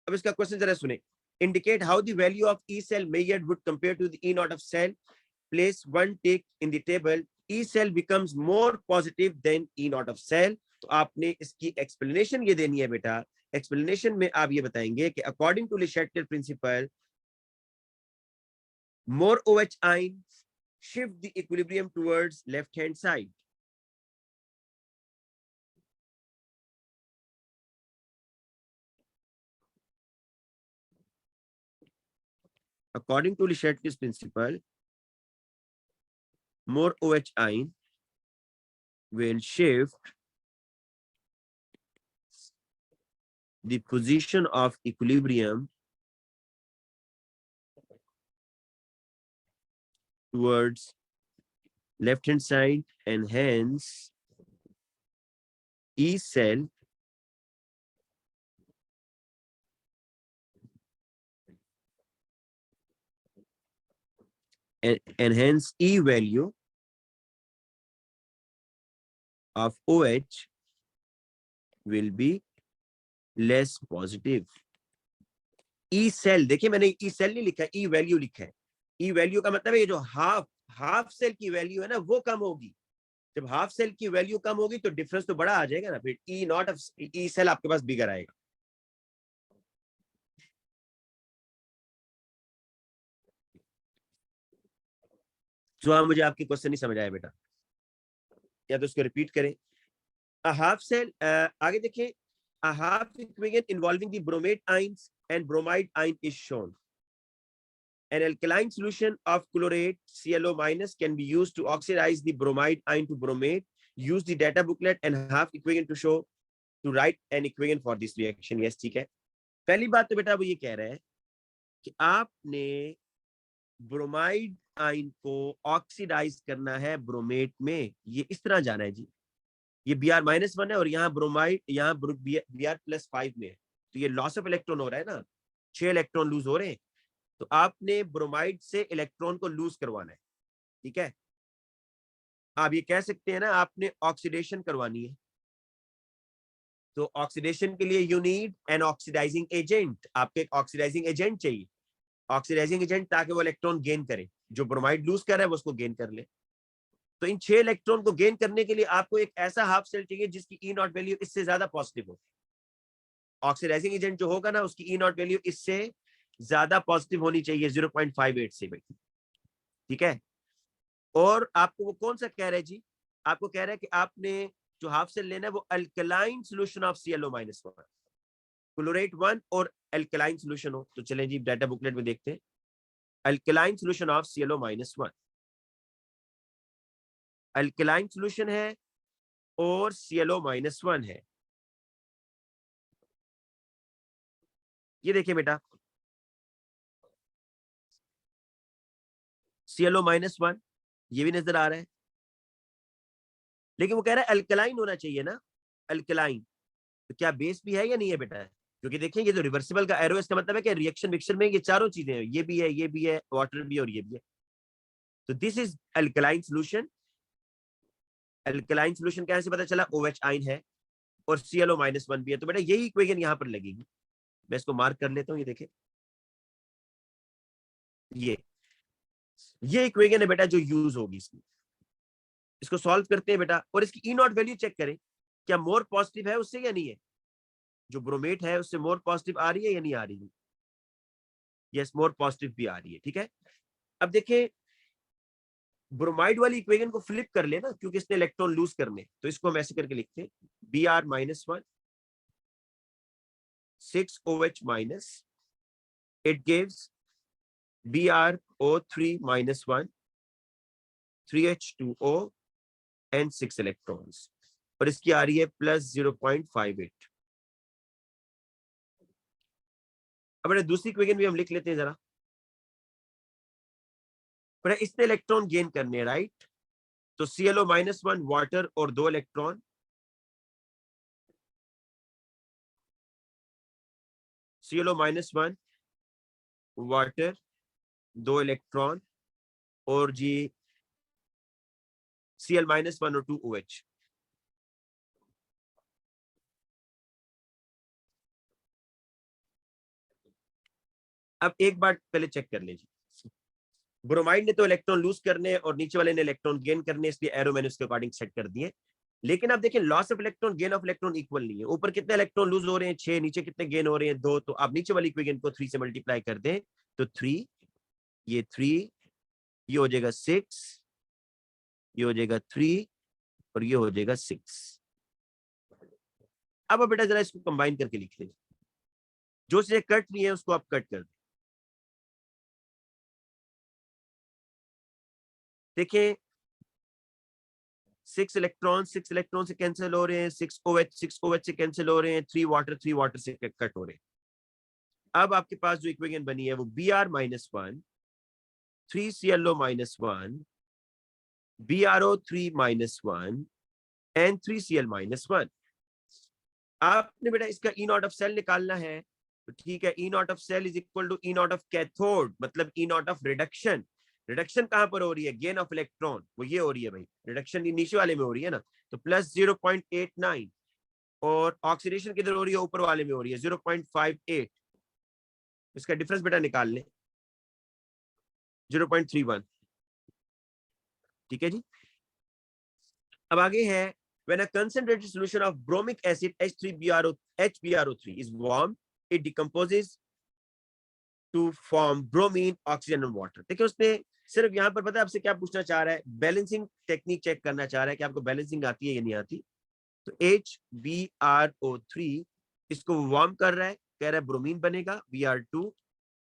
अब इसका क्वेश्चन जरा सुने। Indicate how the value of E cell measured would compare to the E naught of cell, place one tick in the table, E cell becomes more positive than E naught of cell. तो आपने इसकी एक्सप्लेनेशन ये देनी है बेटा। एक्सप्लेनेशन में आप ये बताएंगे कि अकॉर्डिंग टू ले शैटल principal, more OH ions shift the equilibrium towards left hand side. According to Le Chatelier's principle, more OH ion will shift the position of equilibrium towards left hand side, and hence E cell and hence E value of OH will be less positive. E cell, देखिए मैंने E cell नहीं लिखा, E value लिखा है। E value का मतलब है ये जो हाफ सेल की वैल्यू है ना वो कम होगी। जब हाफ सेल की वैल्यू कम होगी तो डिफरेंस तो बड़ा आ जाएगा ना, फिर ई नॉट ऑफ ई सेल आपके पास बिगर आएगा। जो मुझे आपकी क्वेश्चन नहीं समझ आया बेटा, या तो उसको रिपीट करें। हाफ सेल, आगे देखें, a half equation involving the bromate ions and bromide ion is shown. An alkaline solution of chlorate ClO minus can be used to oxidize the bromide ion to bromate. Use the data booklet and half equation to show to write an equation for this reaction. Yes, ठीक है. पहली बात तो बेटा वो ये कह रहे हैं कि आपने ब्रोमाइड आयन को ऑक्सीडाइज करना है ब्रोमेट में. ये इस तरह जाना है जी. ये Br-1 है और यहाँ ब्रोमाइड यहाँ Br+5 में है, तो ये लॉस ऑफ इलेक्ट्रॉन हो रहा है ना, 6 इलेक्ट्रॉन लूज हो रहे हैं. तो आपने ब्रोमाइड से इलेक्ट्रॉन को लूज करवाना है. ठीक है, आप ये कह सकते हैं ना आपने ऑक्सीडेशन करवानी है. तो ऑक्सीडेशन के लिए you need an oxidising agent. आपके एक ऑक्सीडाइजिंग एजेंट चाहिए. ऑक्सीडाइजिंग एजेंट ताकि वो इलेक्ट्रॉन गेन करे, जो ब्रोमाइड लूज कर रहा है वो उसको गेन कर ले. तो इन 6 इलेक्ट्रॉन को गेन करने के लिए आपको एक ऐसा हाफ सेल चाहिए जिसकी ई नॉट वैल्यू इससे ज्यादा पॉजिटिव हो. ऑक्सीडाइजिंग एजेंट जो होगा ना उसकी ई नॉट वैल्यू इससे ज्यादा पॉजिटिव होनी चाहिए 0.58 से भाई. ठीक है, और आपको वो कौन सा कह रहा है जी, आपको कह रहा है कि आपने जो हाफ सेल लेना है वो alkaline solution of ClO-1, chlorate 1 और अल्कलाइन सॉल्यूशन हो. तो चलें जी डाटा बुकलेट में देखते हैं. Alkaline solution of ClO-1 alkaline solution है और ClO-1 है. ये देखिए बेटा ClO-1 ये भी नजर आ रहा है, लेकिन वो कह रहा है अल्कलाइन होना चाहिए ना. अल्कलाइन तो क्या बेस भी है या नहीं है बेटा? क्योंकि देखिए ये जो रिवर्सिबल का एरो, इसका मतलब है कि रिएक्शन मिक्सचर में ये चारों चीजें हैं, ये भी है, ये भी है, वाटर भी है और ये भी है. तो this is alkaline solution. Alkaline solution कैसे पता चला? OH आयन है और ClO-1 भी है. तो बेटा यही इक्वेशन यहां पर लगेगी. मैं इसको मार्क कर लेता हूं. ये देखिए ये इक्वेशन है बेटा जो यूज होगी इसकी. इसको सॉल्व करते हैं बेटा और इसकी ई नॉट वैल्यू चेक करें क्या मोर पॉजिटिव है उससे या नहीं है. जो ब्रोमेट है उससे मोर पॉजिटिव आ रही है या नहीं आ रही है? यस, मोर पॉजिटिव भी आ रही है. ठीक है, अब देखिए ब्रोमाइड वाली इक्वेशन को फ्लिप कर लेना क्योंकि इसने इलेक्ट्रॉन लूज करने. तो इसको हम ऐसे करके लिखते हैं Br-1 6OH minus, it gives BrO3-1 3H2O and 6 electrons और इसकी आ रही है +0.58. अब दूसरी इक्वेशन भी हम लिख लेते हैं जरा. पर इसने इलेक्ट्रॉन गेन करने हैं, राइट? तो ClO-1 वाटर और 2 इलेक्ट्रॉन, ClO-1 वाटर 2 इलेक्ट्रॉन और जी Cl-1 और 2 OH. अब एक बार पहले चेक कर लीजिए. ब्रोमाइड ने तो इलेक्ट्रॉन लूज करने और नीचे वाले ने इलेक्ट्रॉन गेन करने, इसलिए एरो मैंने उसके अकॉर्डिंग सेट कर दिए. लेकिन आप देखिए loss of electron gain of electron equal नहीं है. ऊपर कितने इलेक्ट्रॉन लूज हो रहे हैं 6, नीचे कितने गेन हो रहे हैं 2. तो आप नीचे वाली इक्वेशन को 3 से मल्टीप्लाई कर दें तो 3, ये 3, ये हो जाएगा 6, ये हो जाएगा 3 और ये हो जाएगा 6. अब बेटा जरा इसको कंबाइन करके लिख लीजिए. जो चीजें कट नहीं है उसको आप कट कर दें. देखिए 6 इलेक्ट्रॉन से कैंसिल हो रहे हैं, 6 OH से कैंसिल हो रहे हैं, 3 वाटर से कट हो रहे हैं. अब आपके पास जो इक्वेशन बनी है वो Br-1 3 ClO-1 BrO3-1 and 3 Cl-1. आपने बेटा इसका E नॉट ऑफ सेल निकालना है. तो ठीक है, E naught of cell is equal to E naught of cathode, मतलब E naught of reduction. Reduction कहां पर हो रही है? गेन ऑफ इलेक्ट्रॉन, वो ये हो रही है भाई. रिडक्शन नीचे वाले में हो रही है ना, तो +0.89 और ऑक्सीडेशन किधर हो रही है? ऊपर वाले में हो रही है 0.58. इसका डिफरेंस बेटा निकाल ले 0.31. ठीक है जी. अब आगे है when a concentrated solution of bromic acid HBRO3 is warm, it decomposes to form bromine, oxygen and water. देखिए उसने सिर्फ यहाँ पर पता है आपसे क्या पूछना चाह रहा है? बैलेंसिंग टेक्निक चेक करना चाह रहा है कि आपको बैलेंसिंग आती है या नहीं आती. तो HBRO3 इसको वार्म कर रहा है कह रहा है ब्रोमीन बनेगा, Br2,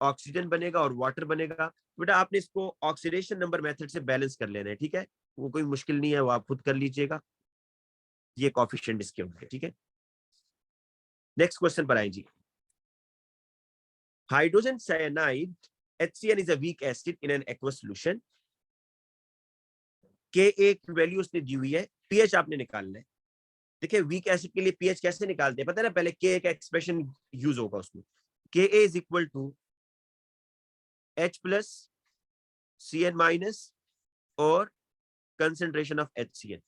ऑक्सीजन बनेगा और वाटर बनेगा। बेटा आपने इसको ऑक्सीडेशन नंबर मेथड से बैलेंस कर लेना है, ठीक है, वो कोई मुश्किल नहीं है, वो आप खुद कर लीजिएगा, ये कोएफिशिएंट इसके होंगे, ठीक है। नेक्स्ट क्वेश्चन पर आए जी। Hydrogen cyanide HCN is a weak acid in an aqueous solution. Ka की वैल्यू उसने दी हुई है, पीएच आपने निकालना है। देखिए वीक एसिड के लिए पीएच कैसे निकालते हैं पता है ना, पहले Ka का एक्सप्रेशन यूज होगा उसमें, Ka is equal to H plus Cn minus और कंसेंट्रेशन ऑफ HCN।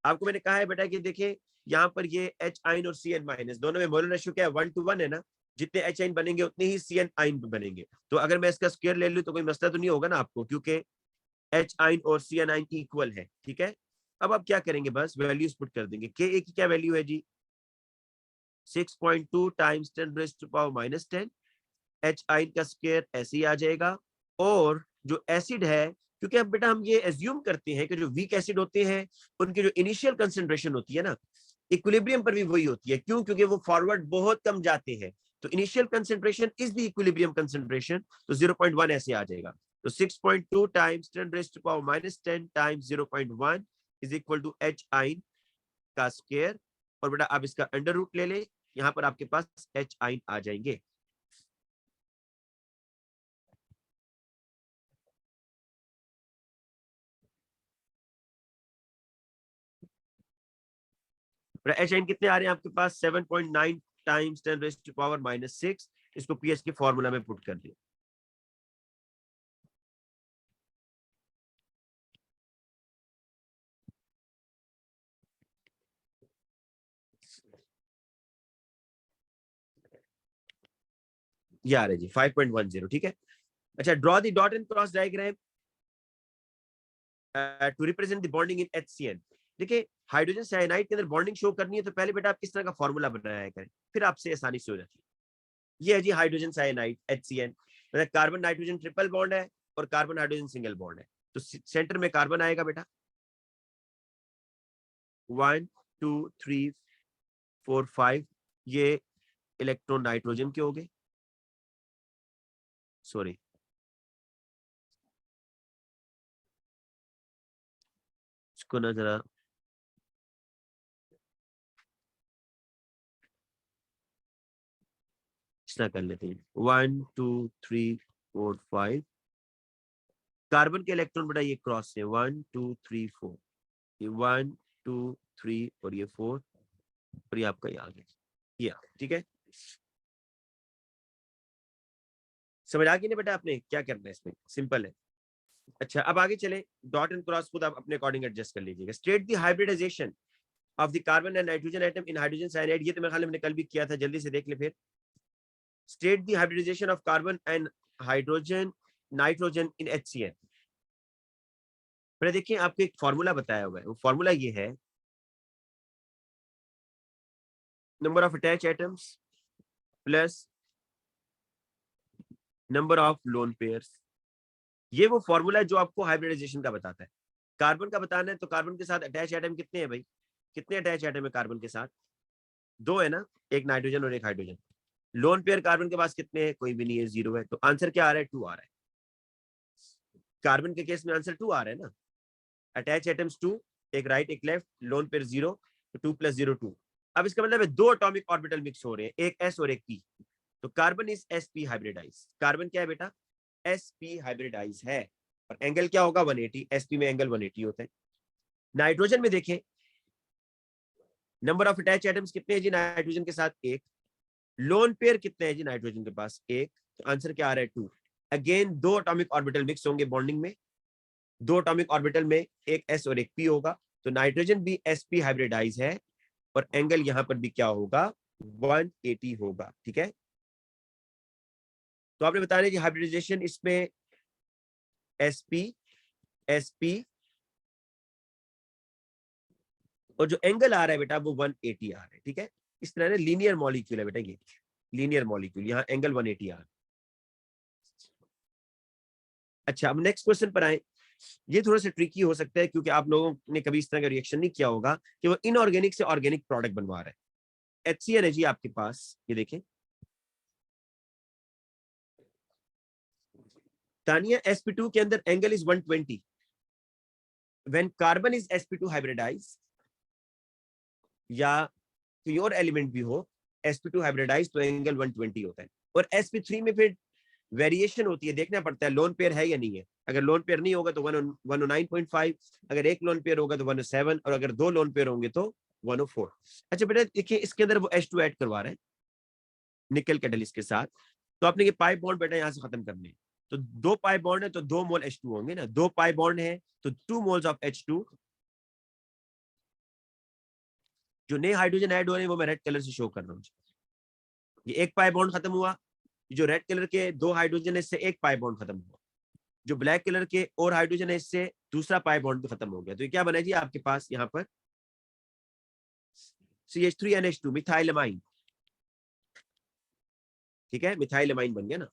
आपको मैंने कहा है बेटा कि देखिए यहाँ पर ये H आइन और Cn माइनस दोनों में मोलर रेशियो क्या है, 1:1 है ना, जितने H आइन बनेंगे उतने ही Cn आइन बनेंगे। तो अगर मैं इसका स्क्वायर ले लूं तो कोई मसला तो नहीं होगा ना आपको, क्योंकि H आइन और Cn आइन इक्वल है, ठीक है। अब आप क्या करेंगे, बस वैल्यूज पुट कर देंगे। Ka की क्या वैल्यू है जी, 6.2 टाइम्स 10⁻⁻10। H आइन का स्क्वायर ऐसे ही आ जाएगा। और जो एसिड है, क्योंकि अब बेटा हम ये एज्यूम करते हैं कि जो वीक एसिड होते हैं उनकी जो इनिशियल कंसेंट्रेशन होती है ना, इक्विलिब्रियम पर भी वही होती है। क्यों? क्योंकि वो फॉरवर्ड बहुत कम जाते हैं, तो initial concentration is the equilibrium concentration, तो 0.1 ऐसे आ जाएगा। तो 6.2 times 10⁻⁻10 times 0.1 is equal to H ion का स्क्वायर। और बेटा आप इसका अंडर रूट ले ले, यहां पर आपके पास H आइन आ जाएंगे। H आइन कितने आ रहे हैं आपके पास, 7.9 टाइम्स 10⁻⁻6। इसको पीएच के फॉर्मूला में पुट कर दिया। ये आ रहा है जी 5.10, ठीक है। अच्छा, draw the dot and cross diagram to represent the bonding in HCN। देखिए हाइड्रोजन साइनाइड के अंदर बॉन्डिंग शो करनी है तो पहले बेटा आप किस तरह का फॉर्मूला बनाया करें, फिर आपसे आसानी से हो जाती है। ये है जी हाइड्रोजन साइनाइड HCN, मतलब कार्बन नाइट्रोजन ट्रिपल बॉन्ड है और कार्बन हाइड्रोजन सिंगल बॉन्ड है। तो सेंटर में कार्बन आएगा बेटा, 1 2 3 4 5, ये इलेक्ट्रॉन नाइट्रोजन के हो गए, सॉरी इसको ना जरा इतना कर लेते हैं, 1 2 3 4 5। कार्बन के इलेक्ट्रॉन बेटा ये क्रॉस है, 1 2 3 4, ये 1 2 3 और ये 4 और ये आपका ये आ गया, ये ठीक है। समझ आ गई ना बेटा, आपने क्या करना है इसमें, सिंपल है। अच्छा अब आगे चले, डॉट एंड क्रॉस खुद आप अपने अकॉर्डिंग एडजस्ट कर लीजिएगा। State the hybridisation of the carbon and nitrogen atom in hydrogen cyanide. ये तो मेरे ख्याल में हमने कल भी किया था, जल्दी से देख ले फिर। State the hybridisation of carbon and hydrogen nitrogen in HCN। फिर देखिए आपको एक फॉर्मूला बताया हुआ है, वो फॉर्मूला ये है, number of attach atoms plus number of lone pairs. ये वो फॉर्मूला है जो आपको हाइब्रिडाइजेशन का बताता है। कार्बन का बताना है तो कार्बन के साथ अटैच एटम कितने हैं भाई, कितने अटैच एटम है कार्बन के साथ, 2 है ना, एक नाइट्रोजन और एक हाइड्रोजन। लोन पेयर कार्बन के पास कितने हैं, कोई भी नहीं है, 0 है। तो आंसर क्या आ रहा है, 2 आ रहा है। कार्बन के केस में आंसर 2 आ रहा है ना, अटैच एटम्स 2, एक राइट एक लेफ्ट, लोन पेयर 0, तो 2 + 0 2। अब इसका मतलब है 2 एटॉमिक ऑर्बिटल मिक्स हो रहे हैं, एक S और एक P। तो carbon is sp hybridise. Carbon क्या है बेटा, sp हाइब्रिडाइज है। और एंगल क्या होगा, 180, sp में एंगल 180 होता है। नाइट्रोजन में देखें, नंबर ऑफ अटैच एटम्स कितने हैं जी नाइट्रोजन के साथ, 1। लोन पेयर कितने हैं जी नाइट्रोजन के पास, 1। तो आंसर क्या आ रहा है, 2। अगेन 2 एटॉमिक ऑर्बिटल मिक्स होंगे बॉन्डिंग में, 2 एटॉमिक ऑर्बिटल में एक s और एक p होगा। तो नाइट्रोजन भी sp हाइब्रिडाइज है और एंगल यहां पर भी क्या होगा, 180 होगा, ठीक है। तो आपने बताया कि हाइब्रिडाइजेशन इसमें sp sp और जो एंगल आ रहा है बेटा वो 180 आ रहा है, ठीक है। इस तरह से लीनियर मॉलिक्यूल है बेटा, ये लीनियर मॉलिक्यूल, यहाँ एंगल 180 आ रहा है। अच्छा अब नेक्स्ट क्वेश्चन पर आए। ये थोड़ा सा ट्रिकी हो सकता है क्योंकि आप लोगों ने कभी इस तरह का रिएक्शन नहीं किया होगा कि वो इनऑर्गेनिक से ऑर्गेनिक प्रोडक्ट बनवा रहे हैं। HCN है जी आपके पास, ये देखें तानिया sp2 के अंदर angle is 120 when carbon is sp2 hybridise, या कोई और एलिमेंट भी हो sp2 हाइब्रिडाइज, तो एंगल 120 होता है। और sp3 में फिर वेरिएशन होती है, देखना पड़ता है लोन पेयर है या नहीं है। अगर लोन पेयर नहीं होगा तो 109.5, अगर एक लोन पेयर होगा तो 107, और अगर दो लोन पेयर होंगे तो 104। अच्छा बेटा देखिए इसके अंदर वो H2 ऐड करवा रहे हैं निकल कैटलिस्ट के साथ, तो आपने ये पाई बॉन्ड बेटा यहाँ से खत्म करने हैं। तो 2 पाई बॉन्ड है तो 2 मोल H2 होंगे ना, 2 पाई बॉन्ड है तो 2 मोल्स ऑफ H2। जो नए हाइड्रोजन ऐड हो रहे हैं वो मैं रेड कलर से शो कर रहा हूँ। ये एक पाई बॉन्ड खत्म हुआ, जो रेड कलर के 2 हाइड्रोजन है इससे एक पाई बॉन्ड खत्म हुआ, जो ब्लैक कलर के और हाइड्रोजन है इससे दूसरा पाई बॉन्ड भी खत्म हो गया। तो ये क्या बना जी आपके पास यहाँ पर CH3NH2 मिथाइलमाइन, ठीक है, मिथाइलमाइन बन गया ना।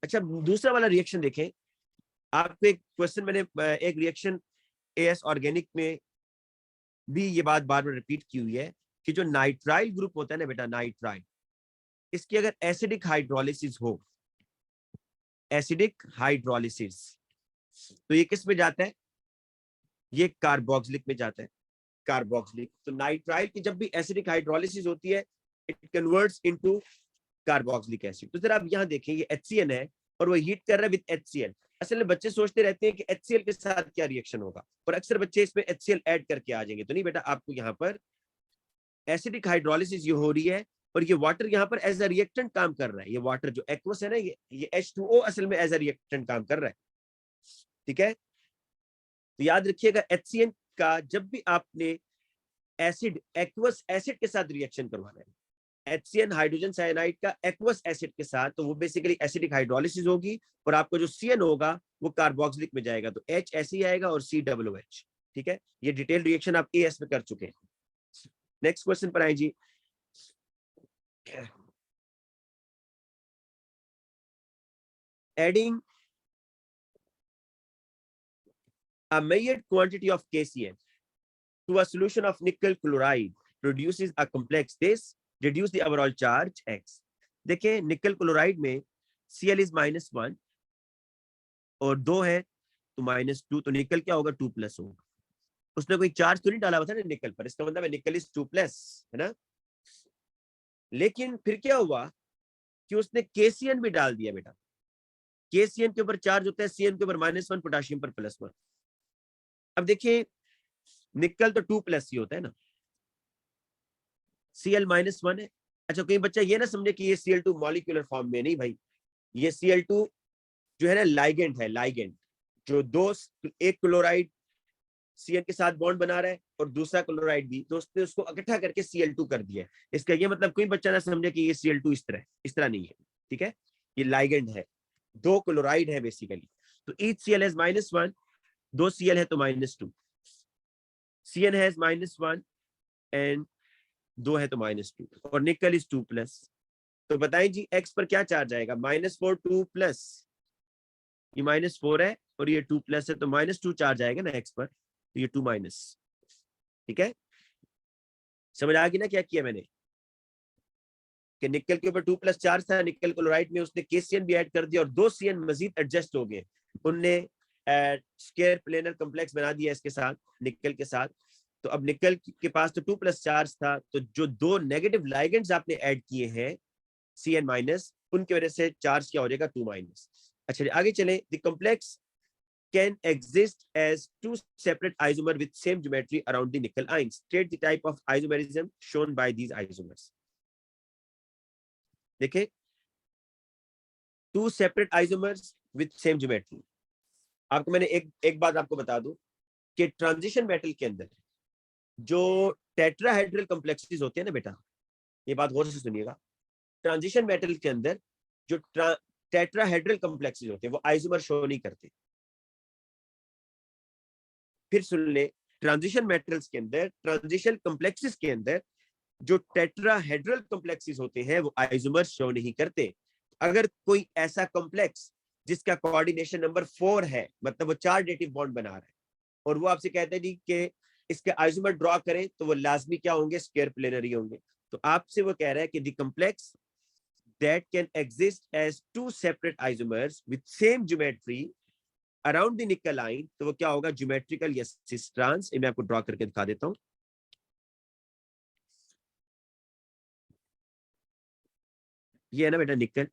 अच्छा दूसरा वाला रिएक्शन देखें, आपको एक क्वेश्चन मैंने एक रिएक्शन AS ऑर्गेनिक में भी ये बात बार बार रिपीट की हुई है कि जो नाइट्राइल ग्रुप होता है ना बेटा, नाइट्राइल, इसकी अगर एसिडिक हाइड्रोलिसिस हो, एसिडिक हाइड्रोलिसिस, तो ये किस में जाता है, ये कार्बोक्सिलिक में जाता है, कार्बोक्सिलिक। तो नाइट्राइल की जब भी एसिडिक हाइड्रोलिसिस होती है it converts into carboxylic acid. तो जरा आप यहाँ देखें ये HCN है और वो हीट कर रहा है विद HCl। असल में बच्चे सोचते रहते हैं कि HCl के साथ क्या रिएक्शन होगा, और अक्सर बच्चे इसमें HCl ऐड करके आ जाएंगे। तो नहीं बेटा, आपको यहाँ पर एसिडिक हाइड्रोलिसिस ये हो रही है और ये वाटर यहाँ पर एज अ रिएक्टेंट काम कर रहा है। ये वाटर जो एक्वस है ना, ये H2O असल में एज अ रिएक्टेंट काम कर रहा है, ठीक है। तो याद रखिएगा HCN का जब भी आपने एसिड एक्वस एसिड के साथ रिएक्शन करवाना है, HCN हाइड्रोजन साइनाइड का एक्वस एसिड के साथ, तो वो बेसिकली एसिडिक हाइड्रोलिसिस होगी और आपको जो CN होगा वो कार्बोक्सिलिक में जाएगा, तो H ऐसे ही आएगा और COOH, ठीक है। ये डिटेल रिएक्शन आप AS में कर चुके हैं। नेक्स्ट क्वेश्चन पर आए जी। Adding a measured quantity of KCN to a solution of nickel chloride produces a complex. This reduce the overall charge X. देखिए निकल क्लोराइड में Cl is -1 और 2 है तो -2, तो निकल क्या होगा 2+ होगा। उसने कोई चार्ज तो नहीं डाला हुआ था ना निकल पर, इसका मतलब है निकल इज 2+, है ना। लेकिन फिर क्या हुआ कि उसने KCN भी डाल दिया बेटा। KCN के ऊपर चार्ज होता है CN के ऊपर -1, पोटेशियम पर +1। अब देखिए निकल तो 2+ ही होता है ना, Cl -1 है। अच्छा कहीं बच्चा ये ना समझे कि ये Cl2 मॉलिक्यूलर फॉर्म में, नहीं भाई, ये Cl2 जो है ना लाइगेंड है, लाइगेंड जो एक क्लोराइड Cn के साथ बॉन्ड बना रहा है और दूसरा क्लोराइड भी, तो उसने उसको इकट्ठा करके Cl2 कर दिया है। इसका ये मतलब कोई बच्चा ना समझे कि ये Cl2 इस तरह नहीं है, ठीक है। ये लाइगेंड है, 2 क्लोराइड है बेसिकली। तो ईच Cl हैज -1, 2 Cl है तो -2, Cn हैज -1 एंड 2 है तो -2, और निकल इज 2+। तो बताएं जी X पर क्या चार्ज आएगा, -4 2+, ये -4 है और ये 2+ है, तो -2 चार्ज आएगा ना X पर, तो ये 2-, ठीक है। समझ आ गई ना क्या किया मैंने, कि निकल के ऊपर 2+ चार्ज था, निकल क्लोराइड में उसने KCN भी ऐड कर दिया और 2 CN मजीद एडजस्ट हो गए, उनने स्क्वायर प्लेनर कॉम्प्लेक्स बना दिया इसके साथ, निकल के साथ। तो अब निकल के पास तो 2+ चार्ज था, तो जो 2 नेगेटिव लाइगेंड्स आपने ऐड किए हैं CN-, उनकी वजह से चार्ज क्या हो जाएगा 2-। अच्छा आगे चलें। The complex can exist as 2 separate isomers with same geometry around the nickel ion. State the type of isomerism shown by these isomers. देखिए 2 separate isomers with same geometry। आपको मैंने एक बात आपको बता दूं कि ट्रांजिशन मेटल के अंदर जो टेट्राहेड्रल कॉम्प्लेक्सेस होते हैं ना बेटा, ये बात गौर से सुनिएगा, ट्रांजिशन मेटल के अंदर जो टेट्राहेड्रल कॉम्प्लेक्सेस होते हैं वो आइसोमर शो नहीं करते। फिर सुन ले, ट्रांजिशन मेटल्स के अंदर, ट्रांजिशन कॉम्प्लेक्सेस के अंदर जो टेट्राहेड्रल कॉम्प्लेक्सेस होते हैं वो आइसोमर शो नहीं करते। अगर कोई ऐसा कॉम्प्लेक्स जिसका कोऑर्डिनेशन नंबर 4 है, मतलब वो 4 डेटिव बॉन्ड बना रहा है, और वो आपसे कहते हैं जी कि इसके आइसोमर ड्रॉ करें, तो वो लाजमी क्या होंगे, स्क्वायर प्लेनर ही होंगे। तो आपसे वो कह रहा है कि the complex that can exist as two separate isomers with same geometry around the nickel line, तो वो क्या होगा, ज्योमेट्रिकल या सिस ट्रांस। मैं आपको ड्रॉ करके दिखा देता हूं। ये है ना बेटा निकल,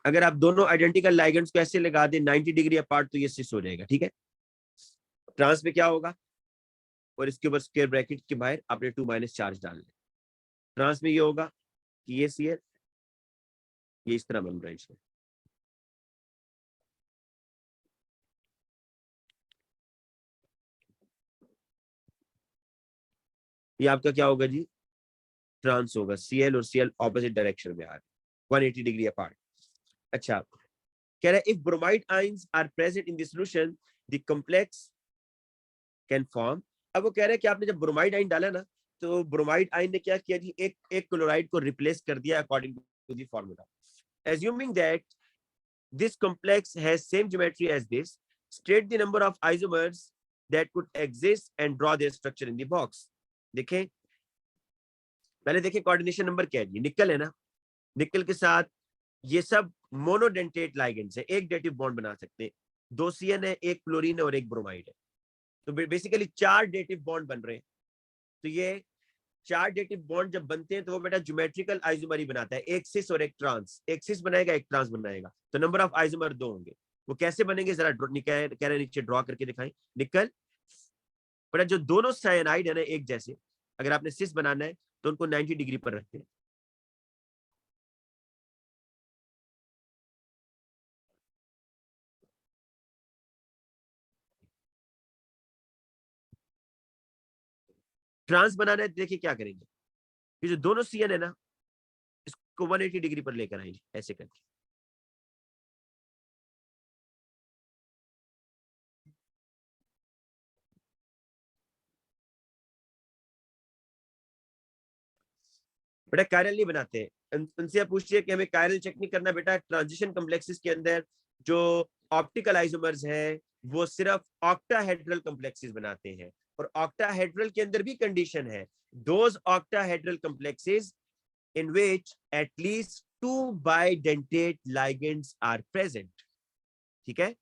अगर आप दोनों आइडेंटिकल लाइगेंड्स को ऐसे लगा दें 90 डिग्री अपार्ट तो ये सिस हो जाएगा, ठीक है। ट्रांस में क्या होगा, और इसके ऊपर स्क्वायर ब्रैकेट के बाहर आपने 2 माइनस चार्ज डालना है। ट्रांस में ये होगा कि ये Cl ये इस तरह बन रहा है इसमें। ये आपका क्या होगा जी, ट्रांस होगा। Cl और Cl ऑपोजिट डायरेक्शन में आ रहे, 180 डिग्री अपार्ट। अच्छा, कह रहा है if bromide ions are present in the solution the complex can form. अब वो कह रहे हैं कि आपने जब ब्रोमाइड आयन डाला ना, तो ब्रोमाइड आयन ने क्या किया जी, एक क्लोराइड को रिप्लेस कर दिया according to the formula. assuming that this complex has same geometry as this, state the number of isomers that could exist and draw their structure in the box। देखें, पहले देखें कोऑर्डिनेशन नंबर क्या है, निकल है ना, निकल के साथ ये सब मोनोडेंटेट लाइगेंड्स है, एक डेटिव बॉन्ड बना सकते हैं। 2 CN है, एक क्लोरीन है और एक ब्रोमाइड है, तो बेसिकली 4 डेटिव बॉन्ड बन रहे हैं। तो ये 4 डेटिव बॉन्ड जब बनते हैं तो वो बेटा ज्योमेट्रिकल आइसोमर ही बनाता है, एक सिस और एक ट्रांस, एक सिस बनाएगा एक ट्रांस बनाएगा, तो नंबर ऑफ आइसोमर 2 होंगे। वो कैसे बनेंगे जरा कह रहे नीचे ड्रॉ करके दिखाएं। निकल बेटा जो दोनों साइनाइड है ना एक जैसे, अगर आपने सिस बनाना है तो उनको 90 डिग्री पर रखते हैं। ट्रांस बनाना है, देखिए क्या करेंगे, ये जो दोनों CN है ना, इसको 180 डिग्री पर लेकर आएंगे ऐसे करके। बेटा कायरल नहीं बनाते हैं, उनसे आप पूछिए कि हमें कायरल चेक नहीं करना बेटा। ट्रांजिशन कॉम्प्लेक्सेस के अंदर जो ऑप्टिकल आइसोमर्स है वो सिर्फ ऑक्टाहेड्रल कॉम्प्लेक्सेस बनाते हैं, और ऑक्टाहेड्रल के अंदर भी कंडीशन है, those octahedral complexes in which at least 2 bidentate ligands are present। ठीक है,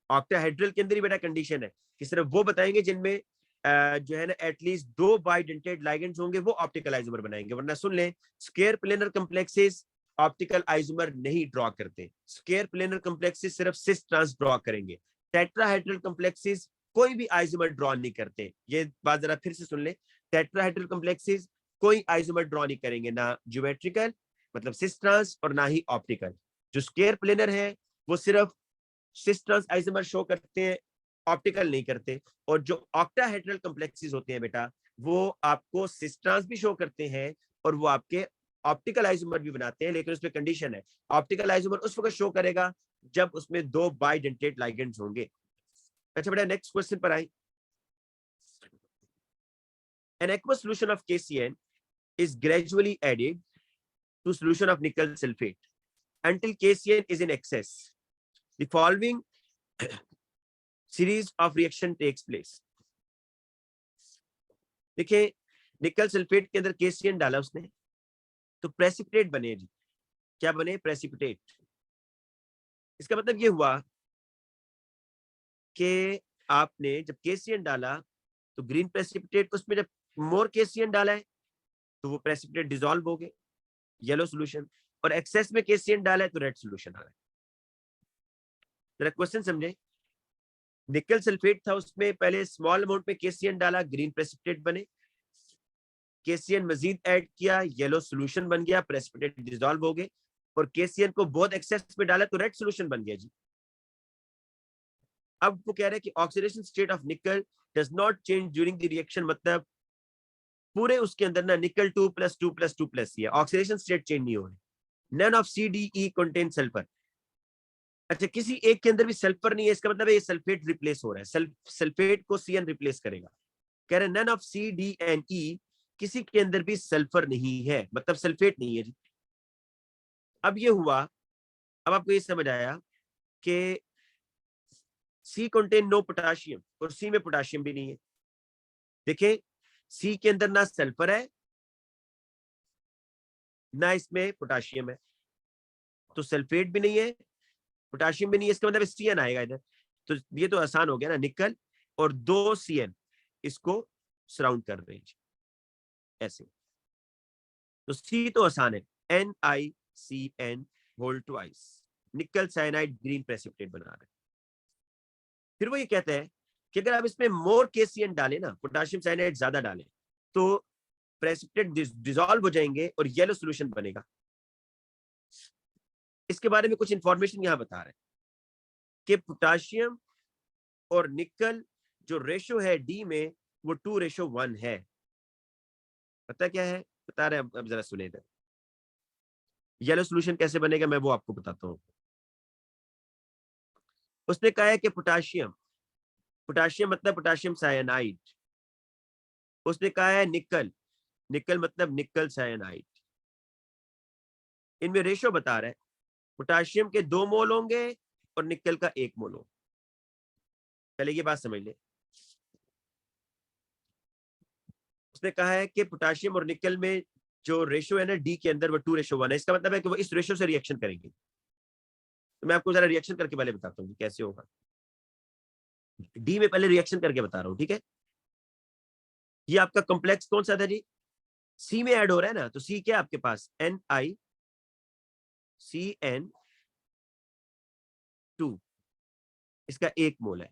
ऑक्टाहेड्रल के अंदर ही बेटा कंडीशन है कि सिर्फ वो बताएंगे जिनमें जो है ना एटलीस्ट 2 बाइडेंटेड लाइगेंड्स होंगे, वो ऑप्टिकल आइसोमर बनाएंगे। वरना सुन लें, square planar complexes optical isomer नहीं ड्रॉ करते, स्क्वायर प्लेनर कॉम्प्लेक्सेस सिर्फ सिस ट्रांस ड्रॉ करेंगे। टेट्राहेड्रल कॉम्प्लेक्सेस कोई भी आइसोमर ड्रॉ नहीं करते। ये बात जरा फिर से सुन ले, टेट्राहेड्रल कॉम्प्लेक्सेस कोई आइसोमर ड्रॉ नहीं करेंगे, ना ज्योमेट्रिकल मतलब सिस ट्रांस और ना ही ऑप्टिकल। जो स्क्वायर प्लेनर है वो सिर्फ सिस ट्रांस आइसोमर शो करते हैं, ऑप्टिकल नहीं करते। और जो ऑक्टाहेड्रल कॉम्प्लेक्सेस होते हैं बेटा, वो आपको सिस ट्रांस भी शो करते हैं और वो आपके ऑप्टिकल आइसोमर भी बनाते हैं, लेकिन उसमें कंडीशन है, ऑप्टिकल आइसोमर उस वक्त शो करेगा जब उसमें 2 बाइडेंटेट लाइगेंड्स होंगे। अच्छा बेटा नेक्स्ट क्वेश्चन पर आई। An aqueous solution of KCN is gradually added to solution of nickel sulfate until KCN is in excess. The following series of reaction takes place। देखिए, निकल सल्फेट के अंदर KCN डाला उसने तो प्रेसिपिटेट बने जी। क्या बने, प्रेसिपिटेट। इसका मतलब ये हुआ कि आपने जब KCN डाला तो ग्रीन प्रेसिपिटेट, उसमें जब मोर KCN डाला है तो वो प्रेसिपिटेट डिसॉल्व हो गए, येलो सोल्यूशन, और एक्सेस में KCN डाला है तो रेड सोल्यूशन आ रहा है। जरा क्वेश्चन समझे, निकल सल्फेट था, उसमें पहले स्मॉल अमाउंट में KCN डाला, ग्रीन प्रेसिपिटेट बने, KCN मजीद ऐड किया, येलो सोल्यूशन बन गया, प्रेसिपिटेट डिसॉल्व हो गए, और KCN को बहुत एक्सेस में डाला तो रेड सोल्यूशन बन गया जी। अब वो कह रहे हैं कि ऑक्सीडेशन स्टेट ऑफ निकल does not change during the reaction, मतलब पूरे उसके अंदर ना निकल 2+2+2+ है, ऑक्सीडेशन स्टेट चेंज नहीं हो रही। None of CDE contain sulphur. अच्छा, किसी एक के अंदर भी सल्फर नहीं है, इसका मतलब है ये सल्फेट रिप्लेस हो रहा है, सल्फेट को CN रिप्लेस करेगा। कह रहे नन ऑफ CDE, किसी के अंदर भी सल्फर नहीं है, मतलब सल्फेट नहीं है जी। अब ये हुआ, अब आपको ये समझ आया कि सी कंटेन नो पोटाशियम, और सी में पोटाशियम भी नहीं है। देखें, सी के अंदर ना सल्फर है ना इसमें पोटाशियम है, तो सल्फेट भी नहीं है, पोटाशियम भी नहीं है, इसका मतलब सी एन आएगा इधर। तो ये तो आसान हो गया ना, निकल और 2 CN इसको सराउंड कर रहे हैं ऐसे। तो सी तो आसान है, NiCN होल ट्वाइस, निकल साइनाइड ग्रीन प्रेसिपिटेट बना रहे हैं। फिर वो ये कहते हैं कि अगर आप इसमें मोर KCN डालें ना, पोटेशियम साइनाइड ज्यादा डालें, तो प्रेसिपिटेट डिसॉल्व हो जाएंगे और येलो सोल्यूशन बनेगा। इसके बारे में कुछ इंफॉर्मेशन यहां बता रहे हैं कि पोटेशियम और निकल जो रेशो है डी में, वो 2:1 है। पता क्या है, बता रहे हैं, अब जरा सुने इधर। येलो सोल्यूशन कैसे बनेगा मैं वो आपको बताता हूँ। उसने कहा है कि पोटेशियम, पोटेशियम मतलब पोटेशियम साइनाइड। उसने कहा है निकल, निकल मतलब निकल साइनाइड। इनमें रेशो बता रहा है, पोटेशियम के 2 मोल होंगे और निकल का 1 मोल होगा। पहले ये बात समझ ले। उसने कहा है कि पोटेशियम और निकल में जो रेशो है ना डी के अंदर, वो 2:1 है। इसका मतलब है कि वो इस रेशो से रिएक्शन करेंगे। तो मैं आपको जरा रिएक्शन करके पहले बताता हूँ कैसे होगा। डी में पहले रिएक्शन करके बता रहा हूँ, ठीक है। ये आपका कॉम्प्लेक्स कौन सा था जी, सी में ऐड हो रहा है ना, तो सी क्या आपके पास, NiCN2, इसका 1 मोल है।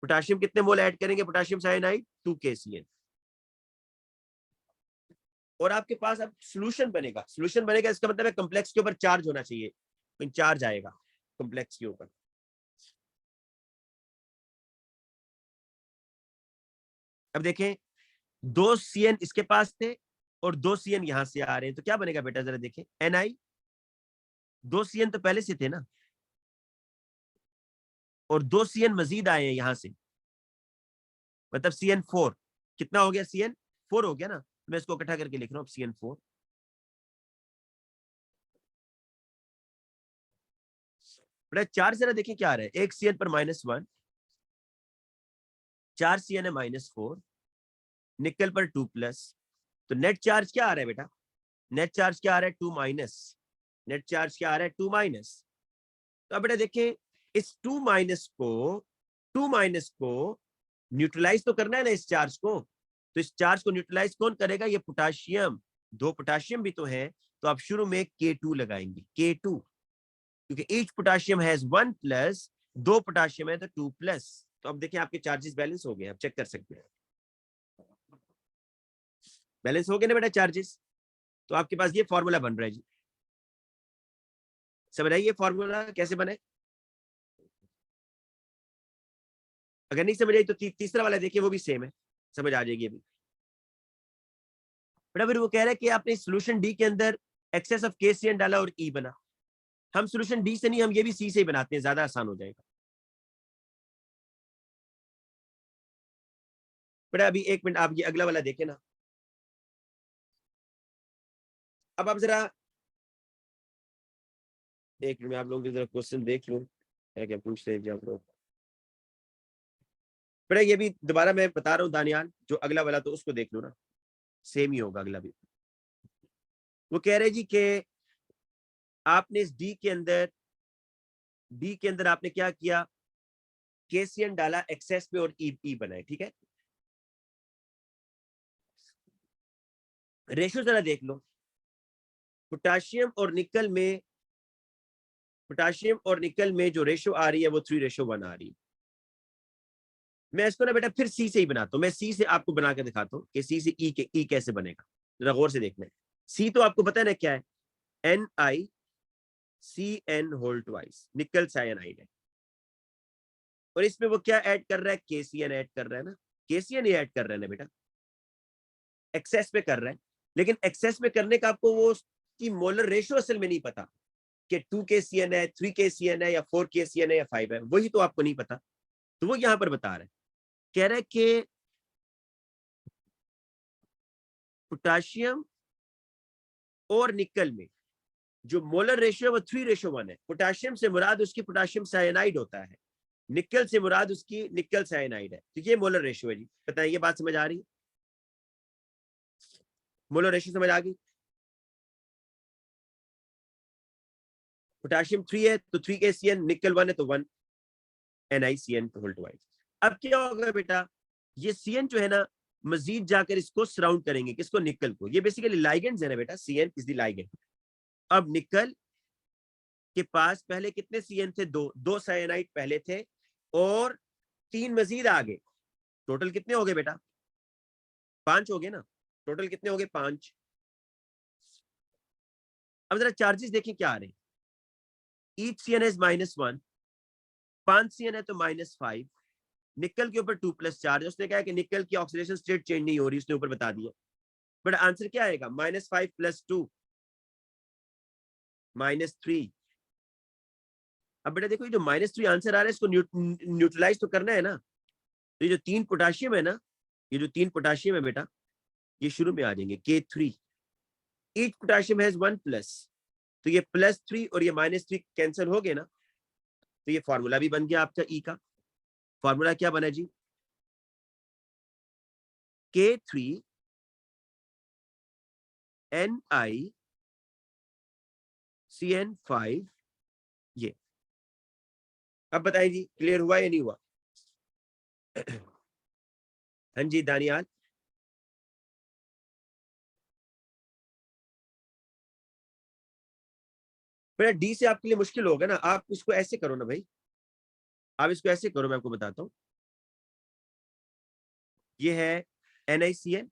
पोटेशियम कितने मोल ऐड करेंगे, पोटेशियम साइनाइड 2 KCN। और आपके पास अब सोल्यूशन बनेगा, सोल्यूशन बनेगा इसका मतलब है कॉम्प्लेक्स के ऊपर चार्ज होना चाहिए, तो चार्ज आएगा कॉम्प्लेक्स के ऊपर। अब देखें, 2 CN इसके पास थे और 2 CN यहां से आ रहे हैं, तो क्या बनेगा बेटा जरा देखें, Ni, 2 CN तो पहले से थे ना, और 2 CN मजीद आए हैं यहां से, मतलब CN4। कितना हो गया, CN4 हो गया ना। मैं इसको इकट्ठा करके लिख रहा हूं, CN4। बेटा चार्ज जरा देखें क्या आ रहा है, 1 CN पर -1, 4 CN है -4, निकल पर 2+, तो नेट चार्ज क्या आ रहा है बेटा, नेट चार्ज क्या आ रहा है, 2-, नेट चार्ज क्या आ रहा है, 2-। तो अब बेटा देखें, इस 2- को न्यूट्रलाइज तो करना है ना इस चार्ज को, तो इस चार्ज को न्यूट्रलाइज कौन करेगा, ये पोटेशियम। 2 पोटेशियम भी तो है, तो आप शुरू में K2 लगाएंगे, K2, क्योंकि ईच पोटेशियम हैज 1+, 2 पोटेशियम है तो 2+। तो अब देखिए आपके चार्जेस बैलेंस हो गए, आप चेक कर सकते हैं, बैलेंस हो गए ना बेटा चार्जेस। तो आपके पास ये फॉर्मूला बन रहा है जी। समझ आइए फॉर्मूला कैसे बने। अगर नहीं समझ आई तो तीसरा वाला देखिए, वो भी सेम है, समझ आ जाएगी अभी। बेटा फिर वो कह रहा है कि आपने सोल्यूशन डी के अंदर एक्सेस ऑफ KCN डाला और ई बना। हम सोल्यूशन डी से नहीं, हम ये भी सी से ही बनाते हैं, ज्यादा आसान हो जाएगा। बेटा अभी 1 मिनट, आप ये अगला वाला देखें ना। अब आप जरा 1 मिनट में आप लोग जरा क्वेश्चन देख लो, क्या क्या पूछ रहे हैं आप लोग। बेटा ये भी दोबारा मैं बता रहा हूँ दानियाल, जो अगला वाला तो उसको देख लो ना, सेम ही होगा अगला भी। वो कह रहे जी कि आपने इस डी के अंदर, डी के अंदर आपने क्या किया, KCN डाला एक्सेस पे और ई बनाए, ठीक है। रेशो जरा देख लो, पोटेशियम और निकल में, पोटेशियम और निकल में जो रेशो आ रही है वो 3:1 आ रही है। मैं इसको ना बेटा फिर सी से ही बनाता हूँ, मैं सी से आपको बना के दिखाता हूँ कि सी से ई कैसे बनेगा, जरा गौर से देखना है। सी तो आपको पता है ना क्या है, NiCN होल ट्वाइस, निकल साइनाइड है। और इसमें वो क्या ऐड कर रहा है, KCN ऐड कर रहा है ना, KCN ही ऐड कर रहा है ना बेटा, एक्सेस पे कर रहा है। लेकिन एक्सेस पे करने का आपको वो की मोलर रेशो असल में नहीं पता कि 2 KCN है, 3 KCN है, या 4 KCN है, या 5 है, वही तो आपको नहीं पता। तो वो यहां पर बता रहा है, कह रहा है कि पोटेशियम और निकल में जो मोलर रेशियो है वो 3:1 है। पोटेशियम से मुराद उसकी पोटेशियम साइनाइड होता है, निकल से मुराद उसकी निकल साइनाइड है, तो ये मोलर रेशियो है जी। बताइए ये बात समझ आ रही है? मोलर रेशियो समझ आ गई? पोटेशियम 3 है तो 3 KCN, निकल 1 है तो 1 NiCN होल ट्वाइस। अब क्या होगा बेटा, ये CN जो है ना मजीद जाकर इसको सराउंड करेंगे, किसको? निकल को। ये बेसिकली लाइगेंड्स है ना बेटा, CN इज द लाइगेंड। अब निकल के पास पहले कितने CN थे? दो साइनाइड पहले थे और 3 मजीद आ गए। टोटल कितने हो गए बेटा? 5 हो गए ना। टोटल कितने हो गए? 5। अब जरा चार्जेस देखें क्या आ रहे हैं। ईच CN इज -1, 5 CN है तो -5। निकल के ऊपर 2+ चार्ज। उसने कहा कि निकल की ऑक्सीडेशन स्टेट चेंज नहीं हो रही, उसने ऊपर बता दिया। बट आंसर क्या आएगा? -5 + 2 -3। अब बेटा देखो, ये जो -3 आंसर आ रहा है इसको न्यूट्रलाइज तो करना है ना। तो ये जो 3 पोटाशियम है ना, ये जो 3 पोटाशियम है बेटा, ये शुरू में आ जाएंगे K3। ईच पोटाशियम हैज 1+, तो ये +3 और ये -3 कैंसिल हो गए ना, तो ये फॉर्मूला भी बन गया आपका ई का। फॉर्मूला क्या बना जी? K3 NiCN5। ये अब बताइए जी, क्लियर हुआ या नहीं हुआ? हाँ जी दानियाल। बेटा डी से आपके लिए मुश्किल होगा ना, आप इसको ऐसे करो ना भाई, आप इसको ऐसे करो, मैं आपको बताता हूँ। ये है NiCN,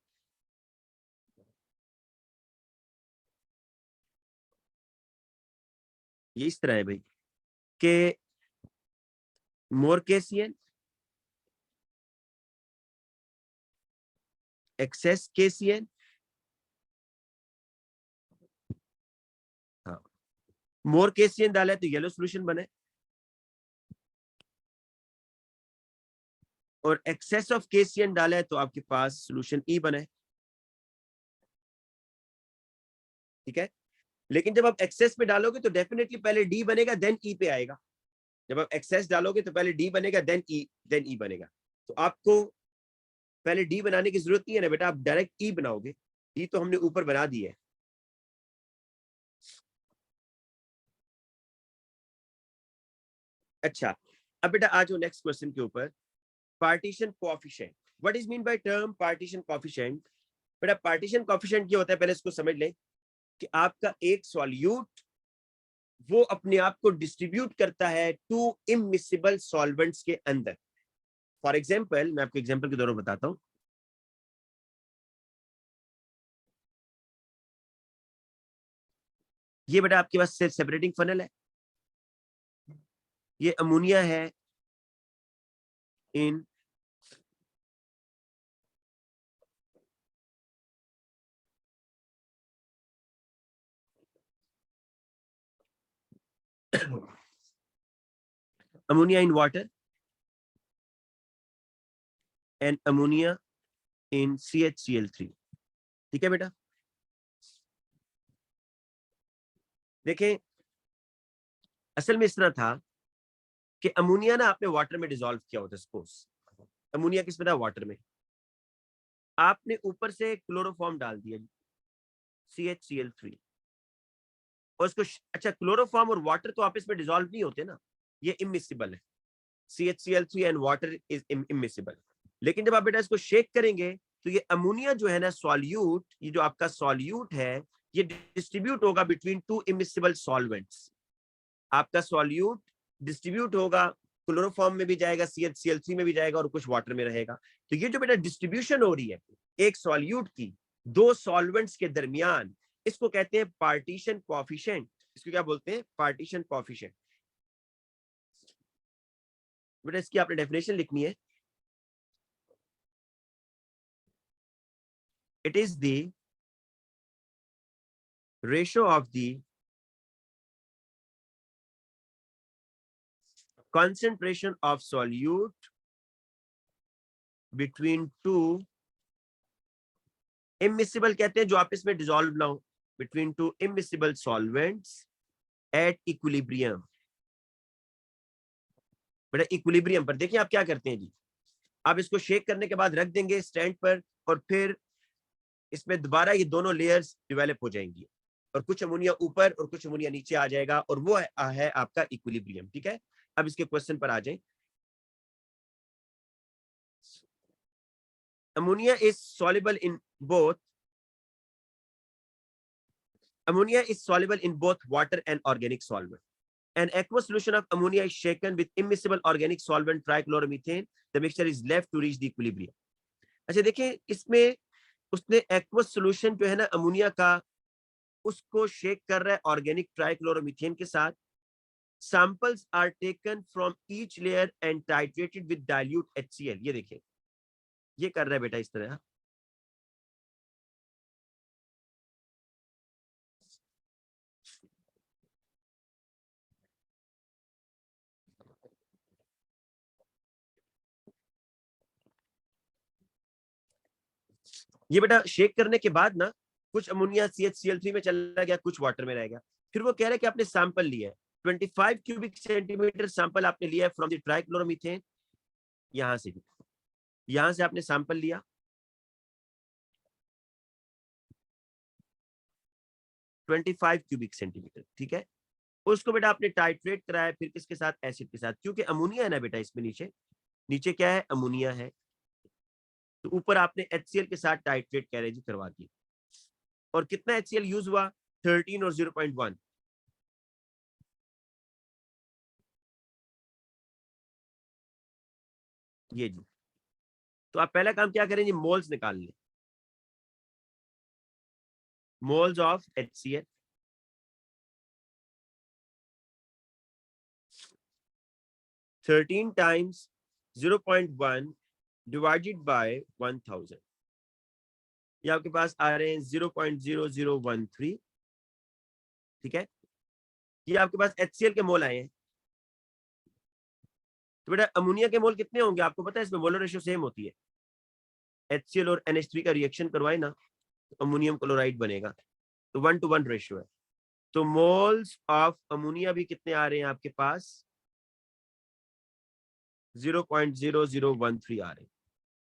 ये इस तरह है भाई, के मोर KCN, एक्सेस KCN। हाँ, मोर KCN डाला है तो येलो सोल्यूशन बने, और एक्सेस ऑफ KCN डाला है तो आपके पास सोल्यूशन ई बने। ठीक है, लेकिन जब आप एक्सेस पे डालोगे तो डेफिनेटली पहले डी बनेगा देन ई पे आएगा। जब आप एक्सेस डालोगे तो पहले डी बनेगा देन ई बनेगा। तो आपको पहले डी बनाने की जरूरत नहीं है ना बेटा, आप डायरेक्ट ई बनाओगे। ई तो हमने ऊपर बना दी है। अच्छा, अब बेटा आ जाओ नेक्स्ट क्वेश्चन के ऊपर। Partition coefficient, what is mean by term partition coefficient? बेटा पार्टीशन कोएफिशिएंट क्या होता है, पहले इसको समझ लें कि आपका एक सॉल्यूट वो अपने आप को डिस्ट्रीब्यूट करता है 2 इमिसिबल सॉल्वेंट्स के अंदर। फॉर एग्जांपल, मैं आपको एग्जांपल के दौरान बताता हूं। ये बेटा आपके पास सेपरेटिंग फनल है, ये अमोनिया है in ammonia in water and ammonia in CHCl3। ठीक है बेटा, देखें असल में इस तरह था कि अमोनिया ना आपने वाटर में डिसॉल्व किया होता है। सपोज अमोनिया किस में था? वाटर में। आपने ऊपर से क्लोरोफॉर्म डाल दिया CHCl3 और उसको अच्छा, क्लोरोफॉर्म और वाटर तो आपस में डिसॉल्व नहीं होते ना, ये इमिसिबल है। CHCl3 and water is immiscible. लेकिन जब आप बेटा इसको शेक करेंगे तो ये अमोनिया जो है ना सॉल्यूट, ये जो आपका सॉल्यूट है ये डिस्ट्रीब्यूट होगा बिटवीन 2 इमिसिबल सॉल्वेंट्स। आपका सॉल्यूट डिस्ट्रीब्यूट होगा, क्लोरोफॉर्म में भी जाएगा, CHCl3 में भी जाएगा और कुछ वाटर में रहेगा। तो ये जो बेटा डिस्ट्रीब्यूशन हो रही है एक सॉल्यूट की 2 सॉल्वेंट्स के दरमियान, इसको कहते हैं पार्टीशन कोएफिशिएंट। इसको क्या बोलते हैं? Partition coefficient. बेटा इसकी आपने डेफिनेशन लिखनी है। It is the ratio of the concentration of solute between 2 immiscible, कहते हैं जो आपस में डिसॉल्व ना हो, between 2 immiscible solvents at equilibrium। बेटा इक्विलिब्रियम पर देखिए आप क्या करते हैं जी, आप इसको शेक करने के बाद रख देंगे स्टैंड पर, और फिर इसमें दोबारा ये दोनों लेयर्स डेवलप हो जाएंगी, और कुछ अमोनिया ऊपर और कुछ अमोनिया नीचे आ जाएगा, और वो है आपका इक्विलिब्रियम। ठीक है, अब इसके क्वेश्चन पर आ जाए। Ammonia is soluble in both ammonia is soluble in both water and organic solvent. An aqueous solution of ammonia is shaken with immiscible organic solvent trichloromethane. The mixture is left to reach the equilibrium. अच्छा देखिए, इसमें उसने एक्वस सोल्यूशन जो है ना अमोनिया का, उसको शेक कर रहा है ऑर्गेनिक ट्राइक्लोरोमीथेन के साथ। Samples are taken from each layer and titrated with dilute HCl। ये देखिए, ये कर रहा है बेटा इस तरह। ये बेटा शेक करने के बाद ना कुछ अमोनिया CHCl3 में चला गया, कुछ वाटर में रह गया। फिर वो कह रहे हैं कि आपने सैंपल लिया है 25 क्यूबिक सेंटीमीटर सैंपल आपने लिया है फ्रॉम द ट्राइक्लोरोमीथेन। यहां से भी, यहां से आपने सैंपल लिया 25 क्यूबिक सेंटीमीटर। ठीक है, उसको बेटा आपने टाइट्रेट कराया, फिर किसके साथ? एसिड के साथ, क्योंकि अमोनिया है ना बेटा इसमें नीचे, नीचे क्या है? अमोनिया है। तो ऊपर आपने HCl के साथ टाइट्रेट कैरेज करवा दी, और कितना HCl यूज हुआ? 13 और 0.1। ये जी, तो आप पहला काम क्या करें जी, मोल्स निकाल लें। Moles of HCl, 13 times 0.1 divided by 1000। ये आपके पास आ रहे हैं 0.0013। ठीक है, ये आपके पास HCl के मोल आए हैं। तो बेटा अमोनिया के मोल कितने होंगे आपको पता है? इसमें मोलर रेशियो सेम होती है। HCl और NH3 का रिएक्शन करवाए ना, तो अमोनियम क्लोराइड बनेगा, तो 1:1 रेशियो है। तो मोल्स ऑफ अमोनिया भी कितने आ रहे हैं आपके पास? 0.0013 आ रहे हैं।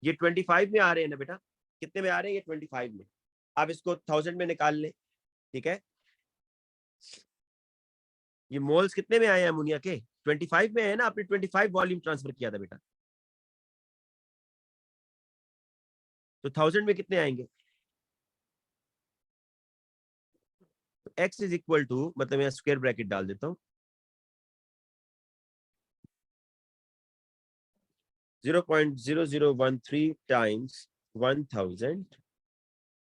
ये 25 में आ रहे हैं ना बेटा? कितने में आ रहे हैं? ये 25 में। आप इसको 1000 में निकाल लें। ठीक है, ये मोल्स कितने में आए हैं अमोनिया के? 25 में है ना, आपने 25 वॉल्यूम ट्रांसफर किया था बेटा, तो 1000 में कितने आएंगे? तो x इज इक्वल टू, मतलब मैं स्क्वायर ब्रैकेट डाल देता हूं, 0.0013 टाइम्स 1000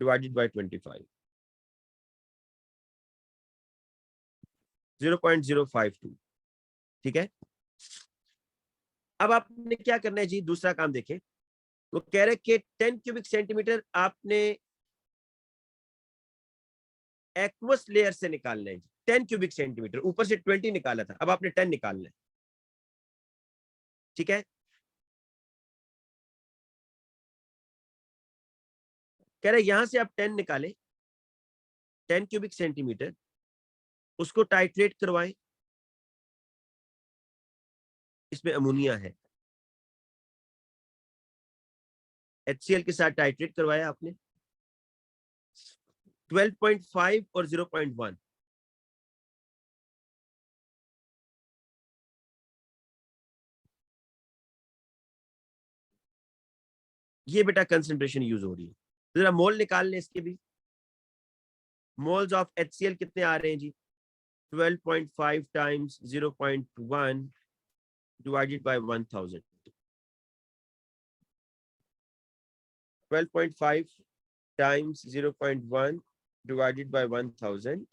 डिवाइडेड बाय 25, 0.052। ठीक है, अब आपने क्या करना है जी, दूसरा काम देखें। वो कह रहे कि 10 क्यूबिक सेंटीमीटर आपने एक्वस लेयर से निकालना है। 10 क्यूबिक सेंटीमीटर, ऊपर से 20 निकाला था, अब आपने 10 निकालना है। ठीक है, कह रहे यहां से आप 10 निकाले, 10 क्यूबिक सेंटीमीटर, उसको टाइट्रेट करवाएं। इसमें अमोनिया है, HCl के साथ टाइट्रेट करवाया आपने। 12.5 और 0.1, ये बेटा कंसंट्रेशन यूज हो रही है। जरा मोल निकाल लें इसके भी। मोल्स ऑफ HCl कितने आ रहे हैं जी? 12.5 times 0.1 divided by 1000, 12.5 times 0.1 divided by 1000,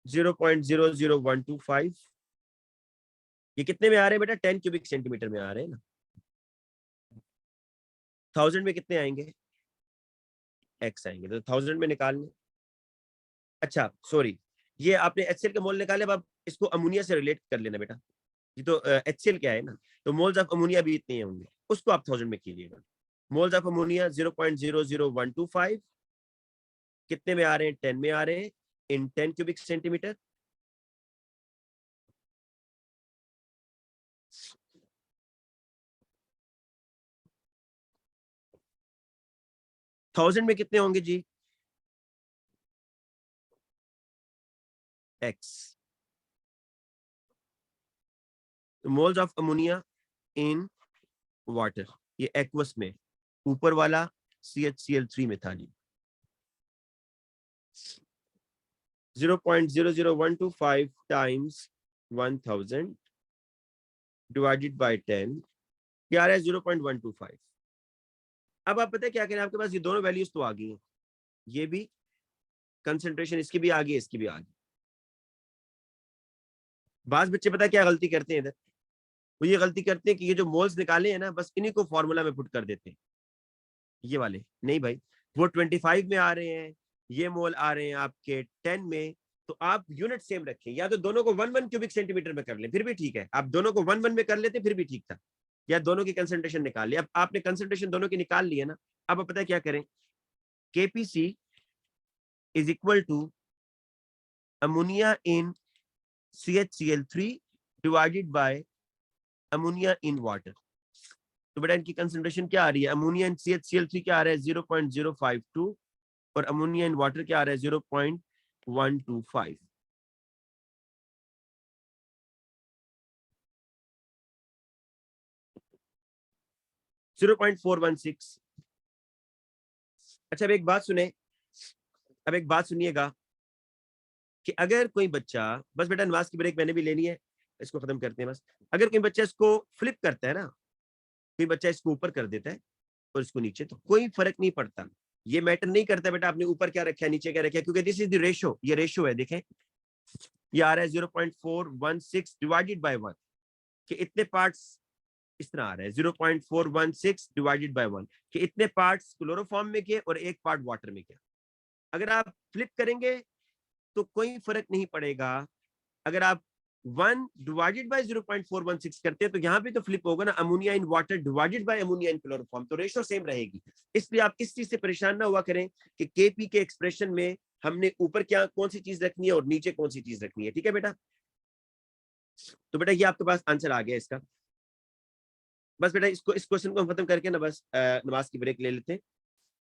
0.00125। ये कितने में आ रहे हैं बेटा? 10 क्यूबिक सेंटीमीटर में आ रहे हैं ना। 1000 में कितने आएंगे? x आएंगे, तो 1000 में निकाल लें। अच्छा सॉरी, ये आपने HCl के मोल निकाले, अब आप इसको अमोनिया से रिलेट कर लेना बेटा। ये तो HCl क्या है ना, तो मोल्स ऑफ अमोनिया भी इतने होंगे, उसको आप 1000 में कीजिएगा। मोल्स ऑफ अमोनिया 0.00125 कितने में आ रहे हैं? 10 में आ रहे हैं, इन 10 क्यूबिक सेंटीमीटर। 1000 में कितने होंगे जी? x। Moles of ammonia in water, ये एक्वस में, ऊपर वाला CHCl3 में था जी। 0.00125 टाइम्स 1000 डिवाइडेड बाय 10, क्या आ रहा है? 0.125। अब आप पता है क्या करें, आपके पास ये दोनों वैल्यूज तो आ गई हैं, ये भी कंसंट्रेशन इसकी भी आ गई, इसकी भी आ गई। बास बच्चे पता है क्या गलती करते हैं इधर? वो ये गलती करते हैं कि ये जो मोल्स निकाले हैं ना, बस इन्हीं को फॉर्मूला में पुट कर देते हैं, ये वाले नहीं भाई। वो 25 में आ रहे हैं, ये मोल आ रहे हैं आपके 10 में, तो आप यूनिट सेम रखें, या तो दोनों को 1 क्यूबिक सेंटीमीटर में कर लें फिर भी ठीक है, आप दोनों को 1 में कर लेते फिर भी ठीक था, या दोनों की कंसंट्रेशन निकाल ली। अब आपने कंसंट्रेशन दोनों की निकाल ली है ना, अब आप पता है क्या करें, KPC is equal to ammonia in CHCl3 divided by ammonia in water. तो बेटा इनकी कंसंट्रेशन क्या आ रही है? अमोनिया इन CHCl3 क्या आ रहा है? 0.052, और अमोनिया इन वाटर क्या आ रहा है? 0.125। अच्छा अब एक बात सुने, अब एक बात सुनिएगा कि अगर कोई बच्चा, बस बेटा नमाज की ब्रेक मैंने भी लेनी है, इसको खत्म करते हैं बस। अगर कोई बच्चा इसको फ्लिप करता है ना, कोई बच्चा इसको ऊपर कर देता है और इसको नीचे, तो कोई फर्क नहीं पड़ता, ये मैटर नहीं करता बेटा आपने ऊपर क्या रखा है नीचे क्या रखा है, क्योंकि दिस इज द रेशो, ये रेशो है। देखें ये आ रहा है 0.416 डिवाइडेड बाय 1, कि इतने पार्ट्स इस तरह आ रहा है 0.416 डिवाइडेड बाय 1, कि इतने पार्ट्स क्लोरोफॉर्म में के और एक पार्ट वाटर में के। अगर आप फ्लिप करेंगे तो कोई फर्क नहीं पड़ेगा। अगर आप 1 डिवाइडेड बाय 0.416 करते हैं तो यहाँ पे तो फ्लिप होगा ना, ammonia in water divided by ammonia in chloroform, तो रेशो सेम रहेगी। इसलिए आप इस चीज से परेशान ना हुआ करें कि केपी के एक्सप्रेशन में हमने ऊपर क्या कौन सी चीज रखनी है और नीचे कौन सी चीज रखनी है, ठीक है बेटा? तो बेटा ये आपके पास आंसर आ गया इसका। बस बेटा इसको, इस क्वेश्चन को हम खत्म करके ना बस नमाज की ब्रेक ले लेते हैं।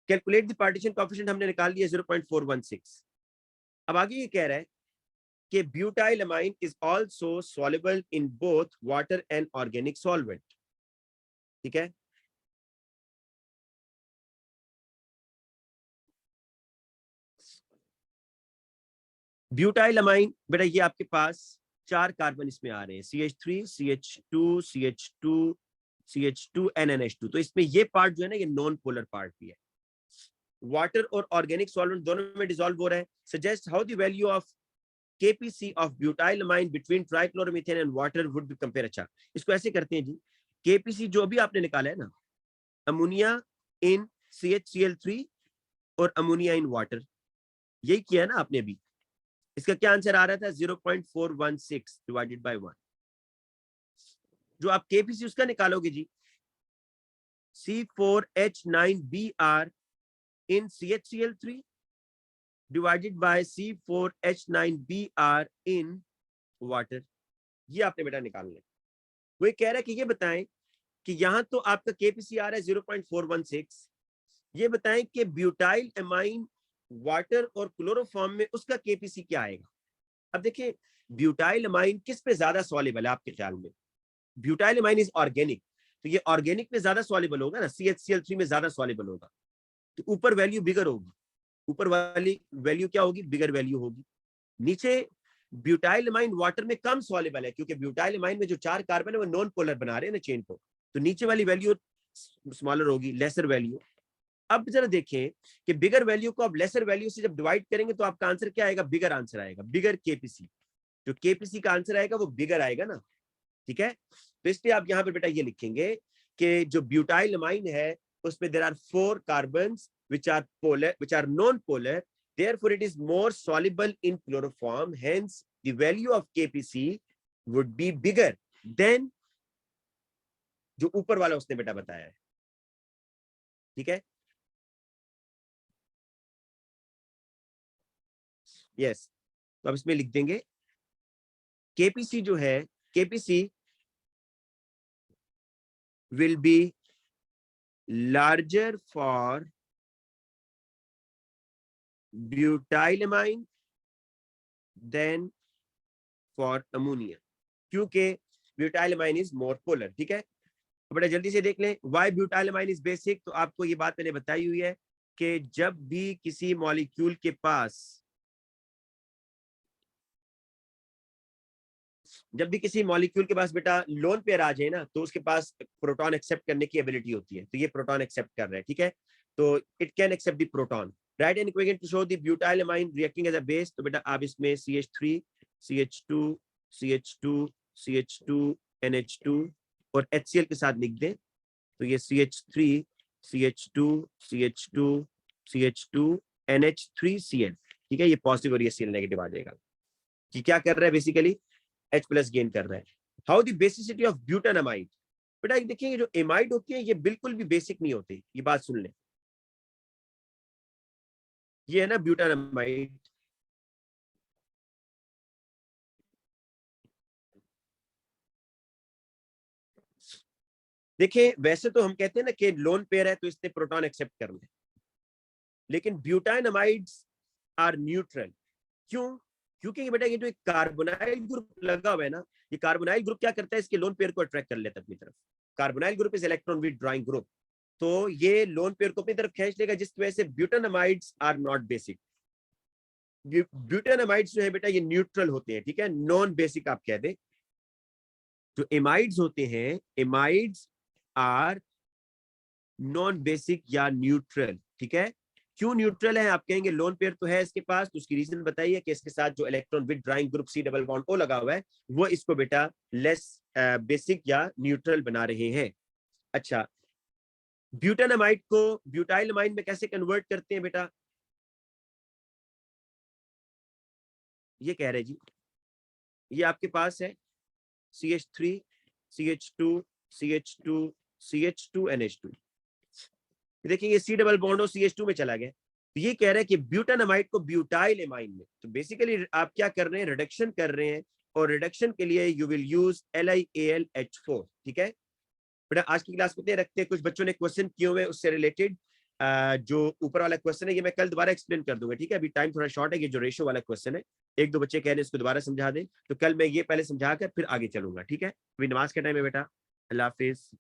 कैलकुलेट द पार्टीशन कोएफिशिएंट हमने निकाल लिया 0.416। अब आगे ये कह रहा है कि butyl amine is also soluble in both water and organic solvent, ठीक है? ब्यूटाइल अमाइन बेटा ये आपके पास 4 कार्बन इसमें आ रहे हैं, CH3 CH2 CH2 CH2 NNH2, तो इसमें ये पार्ट जो है ना ये नॉन पोलर पार्ट भी है। वाटर और ऑर्गेनिक सॉल्वेंट दोनों में डिसॉल्व हो रहा है। Suggest how the value of KPC of butyl amine between trichloromethane and water would be compare। अच्छा इसको ऐसे करते हैं जी, KPC जो भी आपने निकाला है ना, अमोनिया इन CHCl3 और अमोनिया इन वाटर, यही किया है ना आपने अभी। इसका क्या आंसर आ रहा था? 0.416 डिवाइडेड बाय 1। जो आप KPC उसका निकालोगे जी, C4H9Br in CHCl3 divided bye C4H9Br in water, ये आपने बेटा निकालना है। वो कह रहा है कि ये बताएं कि यहां तो आपका KPC आ रहा है 0.416, ये बताएं कि ब्यूटाइल एमाइन वाटर और क्लोरोफॉर्म में उसका KPC क्या आएगा। अब देखिए ब्यूटाइल एमाइन किस पे ज्यादा सॉल्युबल है आपके ख्याल में? ब्यूटाइल एमाइन इज ऑर्गेनिक, तो ये ऑर्गेनिक में ज्यादा सॉल्युबल होगा ना, CHCl3 में ज्यादा सॉल्युबल होगा, तो ऊपर वैल्यू बिगर होगी, ऊपर वाली वैल्यू क्या होगी? बिगर वैल्यू होगी। नीचे ब्यूटाइल एमाइन वाटर में कम सॉल्युबल है, क्योंकि ब्यूटाइल एमाइन में जो 4 कार्बन है वो नॉन पोलर बना रहे हैं ना चेन को, तो नीचे वाली वैल्यू स्मॉलर होगी, लेसर वैल्यू। अब जरा देखें कि बिगर वैल्यू को आप लेसर वैल्यू से जब डिवाइड करेंगे तो आपका आंसर क्या आएगा? बिगर आंसर आएगा, बिगर KPC। जो KPC का आंसर आएगा वो बिगर आएगा ना, ठीक है? तो इसलिए आप यहाँ पर बेटा ये लिखेंगे कि जो ब्यूटाइल अमाइन है उसमें there are 4 carbons which are polar, which are non-polar, therefore it is more soluble in chloroform, hence the value of KPC would be bigger than जो ऊपर वाला उसने बेटा बताया है, ठीक है? यस, तो अब इसमें लिख देंगे KPC जो है, KPC will be larger for butylamine than for ammonia, क्योंकि ब्यूटाइलमाइन इज मोर पोलर। ठीक है, बड़ा जल्दी से देख लें व्हाई ब्यूटाइलमाइन इज बेसिक। तो आपको ये बात मैंने बताई हुई है कि जब भी किसी मॉलिक्यूल के पास बेटा लोन पेयर आ जाए ना, तो उसके पास प्रोटॉन एक्सेप्ट करने की एबिलिटी होती है। तो ये प्रोटॉन एक्सेप्ट कर रहा है। ठीक है, तो it can accept the proton, right. And equation to show the butylamine reacting as a base. तो बेटा आप इसमें CH3 CH2 CH2 CH2 NH2 और HCl के साथ लिख दें। तो ये CH3 CH2 CH2 CH2 NH3Cl। ठीक है, ये पॉजिटिव और ये Cl नेगेटिव आ जाएगा। कि क्या कर रहा है बेसिकली, H प्लस गेन कर रहा है। How the basicity of butanamide. बेटा देखिए जो एमाइड होती है ये बिल्कुल भी बेसिक नहीं होती, ये बात सुन लें। ये है ना ब्यूटानामाइड, देखिए वैसे तो हम कहते हैं ना कि लोन पेयर है तो इसने प्रोटॉन एक्सेप्ट करना है, लेकिन ब्यूटानामाइड्स आर न्यूट्रल। क्यों? क्योंकि बेटा ये जो एक कार्बोनाइल ग्रुप लगा हुआ है ना, ये कार्बोनाइल ग्रुप क्या करता है, इसके लोन पेयर को अट्रैक्ट कर लेता है अपनी तरफ। Carbonyl group is electron withdrawing group, तो ये लोन पेयर को अपनी तरफ खींच लेगा, जिसकी वजह से ब्यूटानामाइड्स आर नॉट बेसिक। ब्यूटानामाइड्स जो है बेटा ये न्यूट्रल होते हैं। ठीक है, नॉन बेसिक आप कह दें। जो एमाइड्स होते हैं, एमाइड्स आर नॉन बेसिक या न्यूट्रल। ठीक है, क्यों न्यूट्रल है? आप कहेंगे लोन पेयर तो है इसके पास, तो उसकी रीजन बताइए कि इसके साथ जो electron withdrawing group C double bond O लगा हुआ है वो इसको बेटा लेस बेसिक या न्यूट्रल बना रहे हैं। अच्छा, ब्यूटानामाइड को ब्यूटाइलमाइन में कैसे कन्वर्ट करते हैं बेटा, ये कह रहे जी। ये आपके पास है CH3 CH2 CH2 CH2 NH2। देखिए ये C डबल बॉन्ड CH2 में चला गया। तो ये कह रहा है कि ब्यूटानामाइड को ब्यूटाइल एमाइन में, तो बेसिकली आप क्या कर रहे हैं, रिडक्शन कर रहे हैं, और रिडक्शन के लिए यू विल यूज LiAlH4। ठीक है बेटा, आज की क्लास में रखते हैं। कुछ बच्चों ने क्वेश्चन किए हुए उससे रिलेटेड, जो ऊपर वाला क्वेश्चन है ये मैं कल दोबारा एक्सप्लेन कर दूंगा। ठीक है, अभी टाइम थोड़ा शॉर्ट है। ये जो रेशो वाला क्वेश्चन है, एक दो बच्चे कह रहे हैं इसको दोबारा समझा दें, तो कल मैं ये पहले समझा कर फिर आगे चलूंगा। ठीक है, अभी नमाज का टाइम है बेटा। अल्लाह हाफिज।